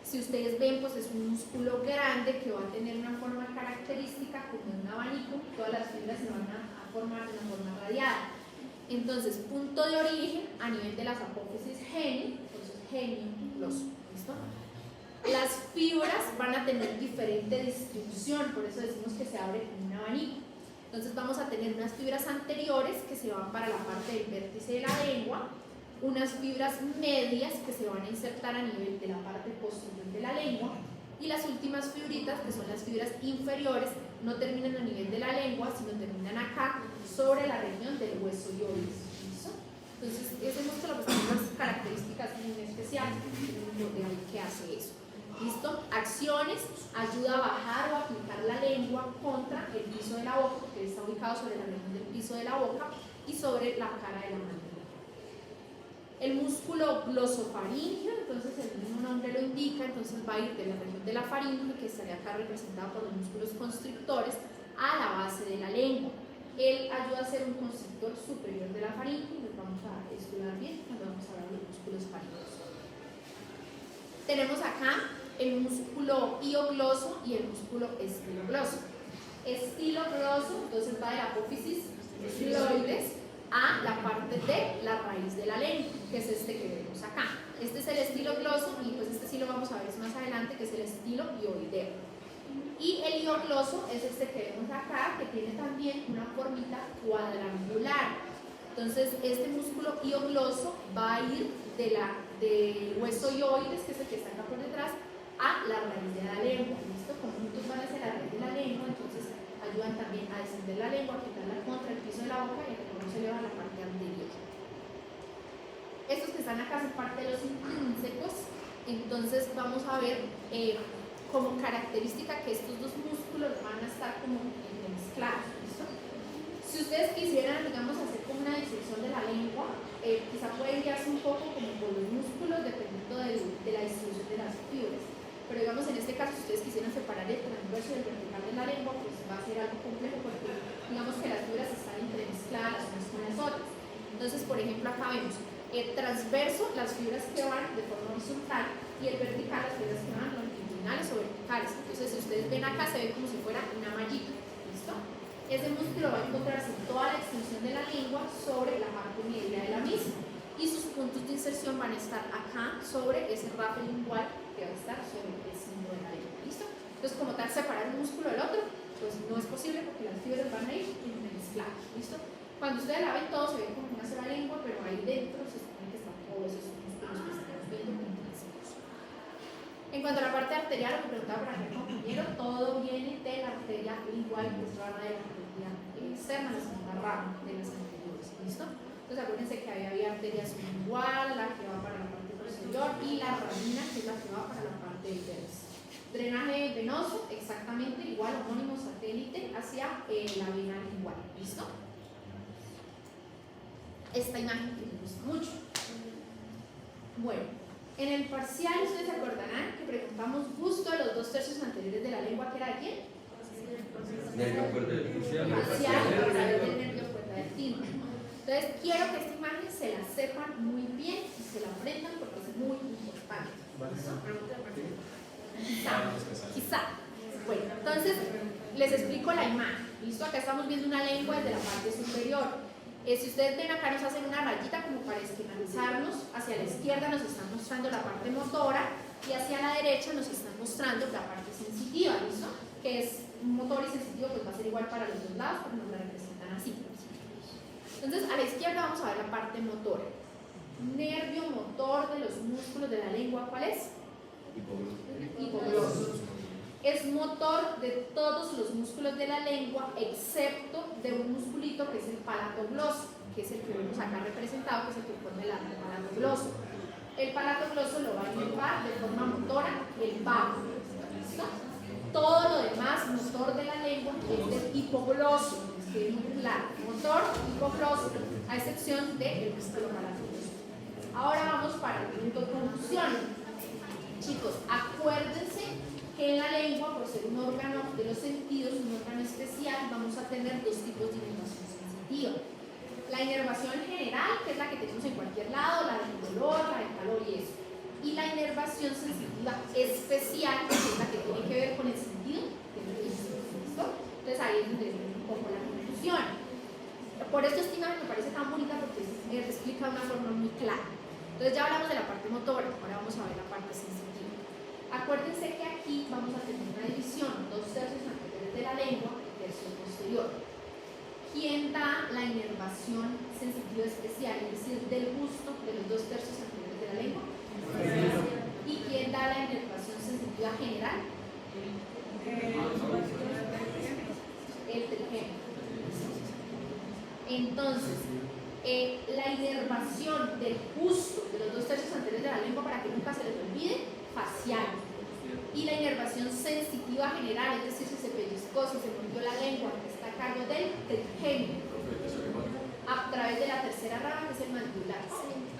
Si ustedes ven, pues es un músculo grande que va a tener una forma característica como un abanico. Todas las fibras se van a formar de una forma radiada. Entonces, punto de origen a nivel de las apófisis genio, por eso es geniogloso. ¿Listo? Las fibras van a tener diferente distribución, por eso decimos que se abre como un abanico. Entonces vamos a tener unas fibras anteriores que se van para la parte del vértice de la lengua, unas fibras medias que se van a insertar a nivel de la parte posterior de la lengua y las últimas fibritas, que son las fibras inferiores, no terminan a nivel de la lengua, sino terminan acá sobre la región del hueso hioides. Entonces ese músculo pues tiene unas características muy especiales, de ahí que hace eso. ¿Listo? Acciones, ayuda a bajar o aplicar la lengua contra el piso de la boca, que está ubicado sobre la región del piso de la boca y sobre la cara de la mandíbula. El músculo glosofaríngeo, entonces el mismo nombre lo indica, entonces va a ir de la región de la faringe, que estaría acá representada por los músculos constrictores, a la base de la lengua. Él ayuda a ser un constrictor superior de la faringe y los vamos a estudiar bien cuando vamos a hablar de los músculos faríneos. Tenemos acá el músculo hiogloso y el músculo estilogloso. Estilogloso, entonces va de la apófisis estiloides a la parte de la raíz de la lengua, que es este que vemos acá. Este es el estilogloso y pues este sí lo vamos a ver más adelante, que es el estilo hioideo. Y el hiogloso es este que vemos acá, que tiene también una formita cuadrangular. Entonces este músculo hiogloso va a ir del hueso hioides, que es el que está acá por detrás, a la raíz de la lengua. ¿Listo? Como juntos van a ser la raíz de la lengua, entonces ayudan también a descender la lengua, a quitarla contra el piso de la boca y a que no se eleva la parte anterior. Estos que están acá son parte de los intrínsecos, entonces vamos a ver como característica que estos dos músculos van a estar como entremezclados. ¿Listo? Si ustedes quisieran, digamos, hacer como una disección de la lengua, quizá pueden guiarse un poco como por los músculos dependiendo de la distribución de las fibras. Pero digamos, en este caso, si ustedes quisieran separar el transverso y el vertical de la lengua, pues va a ser algo complejo porque digamos que las fibras están entremezcladas unas con las otras. Entonces, por ejemplo, acá vemos el transverso, las fibras que van de forma horizontal, y el vertical, las fibras que van longitudinales o verticales. Entonces, si ustedes ven acá, se ve como si fuera una mallita. ¿Listo? Ese músculo va a encontrarse en toda la extensión de la lengua sobre la parte media de la misma. Y sus puntos de inserción van a estar acá sobre ese rafe lingual que va a estar sobre el símbolo de la lengua. ¿Listo? Entonces, como tal, separar un músculo del otro, pues no es posible porque las fibras van a ir mezcladas. ¿Listo? Cuando ustedes la ven, todo se ve como una sola lengua, pero ahí dentro se supone que están todos esos músculos que estamos viendo intrínsecos. En cuanto a la parte arterial, lo que preguntaba por acá el compañero, todo viene de la arteria lingual, que es rama de la arteria externa, la segunda rama de las anteriores. ¿Listo? Entonces acuérdense que ahí había arteria sublingual, la que va para la parte posterior, y la ramina, que es la que va para la parte del verso. Drenaje venoso, exactamente igual, homónimo satélite hacia la vena lingual. ¿Listo? Esta imagen que me gusta mucho. Bueno, en el parcial ustedes se acordarán que preguntamos justo de los 2/3 anteriores de la lengua, que era quién? Nervio cuerda del Facial, a través del nervio cuerda del tímpano. Entonces quiero que esta imagen se la sepan muy bien y se la aprendan porque es muy importante. Quizá. Bueno, entonces les explico la imagen. ¿Listo? Acá estamos viendo una lengua desde la parte superior. Si ustedes ven acá, nos hacen una rayita como para esquematizarnos. Hacia la izquierda nos están mostrando la parte motora y hacia la derecha nos están mostrando la parte sensitiva. ¿Listo? Que es motor y sensitivo, pues va a ser igual para los dos lados, pero nos la representan así. Entonces, a la izquierda vamos a ver la parte motora. Nervio motor de los músculos de la lengua, ¿cuál es? Hipogloso. Es motor de todos los músculos de la lengua, excepto de un musculito que es el palatogloso, que es el que vemos acá representado, que es el que forma el palatogloso. El palatogloso lo va a inervar de forma motora el pago. ¿Listo? Todo lo demás, motor de la lengua, es del hipogloso, que es muy claro. Motor, hipogloso, a excepción del músculo palatogloso. Ahora vamos para el punto de conclusión. Chicos, acuérdense que en la lengua, por ser un órgano de los sentidos, un órgano especial, vamos a tener dos tipos de inervación sensitiva. La inervación general, que es la que tenemos en cualquier lado, la del dolor, la del calor y eso. Y la inervación sensitiva especial, que es la que tiene que ver con el sentido del ritmo. ¿Listo? Entonces ahí es donde viene un poco la conclusión. Por eso esta imagen me parece tan bonita porque explica de una forma muy clara. Entonces ya hablamos de la parte motora, ahora vamos a ver la parte sensitiva. Acuérdense que aquí vamos a tener una división, 2/3 anteriores de la lengua y 1/3 posterior. ¿Quién da la inervación sensitiva especial, es decir, del gusto de los 2/3 anteriores de la lengua? ¿Y quién da la inervación sensitiva general? El trigémino. Entonces, la inervación del gusto de los 2/3 anteriores de la lengua, para que nunca se les olvide, facial. Y la inervación sensitiva general, es decir, si se pellizcó, si se mordió la lengua, está a cargo del trigémino, a través de la tercera rama, que es el mandibular.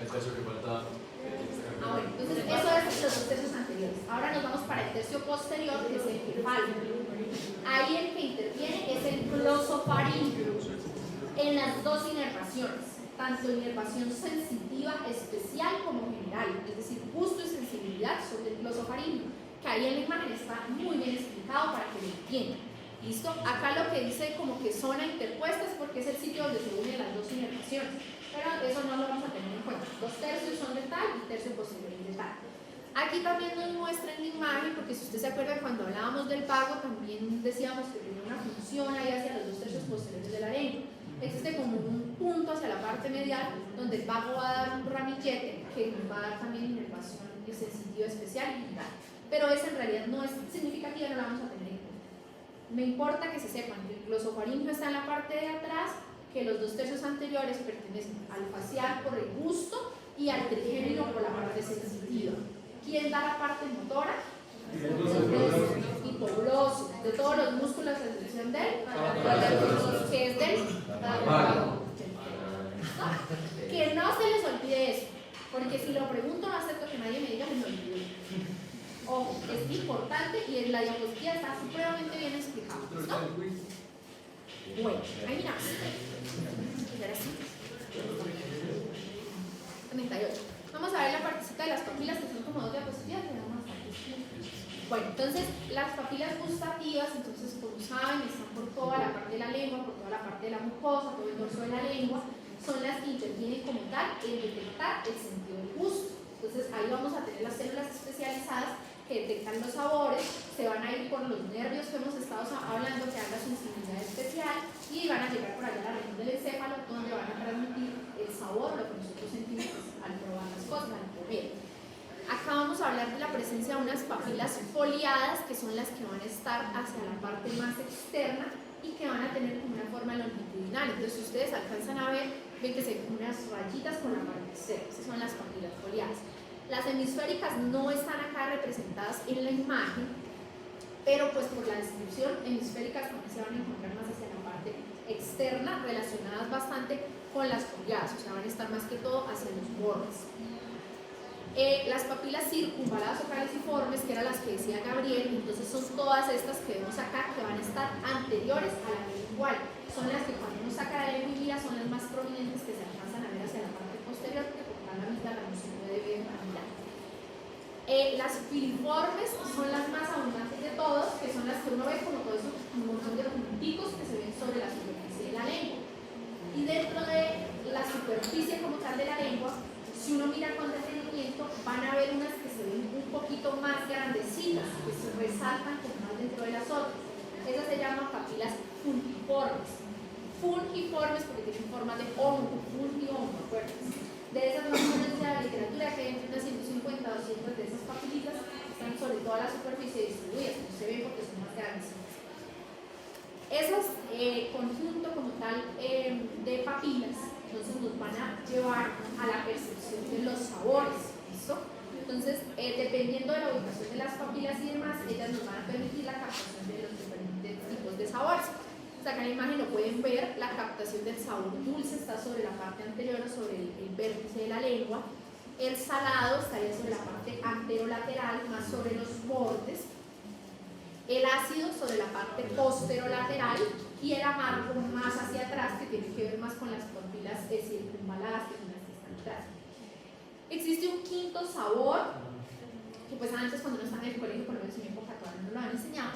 El tercio que falta. Bueno, entonces eso es los 2/3 anteriores. Ahora nos vamos para el tercio posterior, que es el cefálico. Ahí el que interviene es el glosofaríngeo en las dos inervaciones, tanto inervación sensitiva especial como general, es decir, gusto y sensibilidad sobre el glosofaríngeo, que ahí en la imagen está muy bien explicado para que lo entiendan. ¿Listo? Acá lo que dice como que zona interpuesta es porque es el sitio donde se unen las dos inervaciones, pero eso no lo vamos a tener en cuenta. 2/3 son de tal y tercio posterior de tal. Aquí también nos muestra en la imagen, porque si usted se acuerda cuando hablábamos del vago, también decíamos que tenía una función ahí hacia los 2/3 posteriores de la lengua. Existe como un punto hacia la parte medial donde el vago va a dar un ramillete que nos va a dar también inervación sensitiva especial y general. Pero esa en realidad no es significativa, no la vamos a tener en cuenta. Me importa que se sepan que el glosofaríngeo está en la parte de atrás, que los 2/3 anteriores pertenecen al facial por el gusto y al trigémino por la parte sensitiva. ¿Quién da la parte motora? Hipogloso, de todos los músculos a excepción del que es del que no se les olvide eso, porque si lo pregunto no acepto que nadie me diga que me olvidé. Ojo, es importante y en la diapositiva está supremamente bien explicado. ¿Listo? Bueno, ahí miramos. 38. Vamos a ver la partecita de las papilas, que son como dos diapositivas. Bueno, entonces las papilas gustativas, entonces como saben, están por toda la parte de la lengua, por toda la parte de la mucosa, todo el dorso de la lengua, son las que intervienen como tal en detectar el sentido del gusto. ahí vamos a tener las células especializadas que detectan los sabores, se van a ir por los nervios que hemos estado hablando, que hagan su sensibilidad especial, y van a llegar por allá a la región del encéfalo, donde van a transmitir el sabor, lo que nosotros sentimos al probar las cosas, al comer. Acá vamos a hablar de la presencia de unas papilas foliadas, que son las que van a estar hacia la parte más externa y que van a tener como una forma longitudinal. Entonces, si ustedes alcanzan a ver, ven que se ven unas rayitas con la parte externa. Esas son las papilas foliadas. Las hemisféricas no están acá representadas en la imagen, pero pues por la descripción, hemisféricas también se van a encontrar más hacia la parte externa, relacionadas bastante con las foliadas, o sea, van a estar más que todo hacia los bordes. Las papilas circunvaladas o caliciformes, que eran las que decía Gabriel, entonces son todas estas que vemos acá, que van a estar anteriores a la lingual. Son las que cuando uno saca la lengua y mira son las más prominentes, que se alcanzan a ver hacia la parte posterior, porque por la mitad la no se puede ver a mirar. Las filiformes son las más abundantes de todos, que son las que uno ve como todo eso, un montón de punticos que se ven sobre la superficie de la lengua. Y dentro de la superficie como tal de la lengua, si uno mira con detenimiento, van a ver unas que se ven un poquito más grandecitas, que se resaltan como más dentro de las otras. Esas se llaman papilas fungiformes. Fungiformes porque tienen forma de hongo, fungihongo, acuérdense. De esas más o menos de la literatura, que hay entre unas 150 a 200 de esas papilitas, están sobre toda la superficie distribuidas, no se ven porque son más grandecitas. Esos conjunto como tal de papilas, entonces nos van a llevar a la percepción de los sabores, ¿listo? Entonces, dependiendo de la ubicación de las papilas y demás, ellas nos van a permitir la captación de los diferentes tipos de sabores. Acá en la imagen lo pueden ver, la captación del sabor dulce está sobre la parte anterior o sobre el vértice de la lengua. El salado estaría sobre la parte anterolateral, más sobre los bordes. El ácido sobre la parte posterolateral y el amargo más hacia atrás, que tiene que ver más con las papilas circunvaladas, que son las que están atrás. Existe un quinto sabor, que pues antes cuando uno está en el colegio, por lo menos en mi época todavía no lo han enseñado,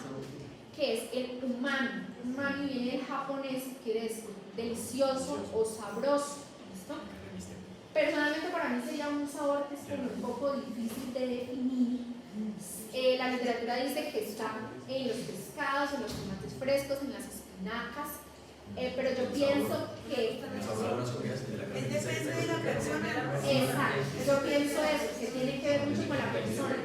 que es el umami. Umami viene del japonés y quiere decir delicioso o sabroso. ¿Listo? Personalmente para mí sería un sabor que es como un poco difícil de definir. La literatura dice que está en los pescados, en los tomates frescos, en las espinacas, pero yo pienso que Depende de la persona. exacto, yo pienso eso, que tiene que ver mucho con la persona,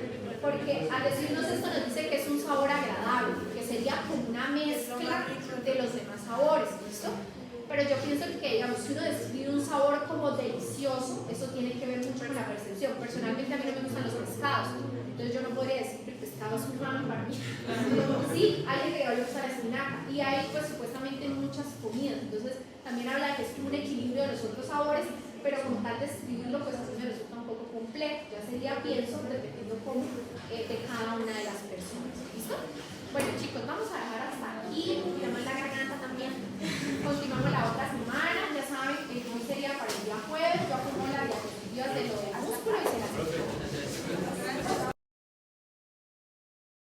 porque al decirnos esto nos dice que es un sabor agradable, que sería como una mezcla de los demás sabores, ¿listo? Pero yo pienso que, digamos, si uno describe un sabor como delicioso, eso tiene que ver mucho con la percepción. Personalmente a mí no me gustan los pescados, entonces yo no podría decir que el pescado es un umami para mí. Sí, hay gente que le gusta la espinaca y hay pues supuestamente muchas comidas, entonces también habla de que es un equilibrio de los otros sabores, pero como tal describirlo pues así me resulta un poco complejo. Ya sería, pienso, dependiendo como de cada una de las personas. ¿Listo? Bueno chicos, vamos a dejar hasta aquí, me llama la garganta también. Continuamos la otra semana, ya saben,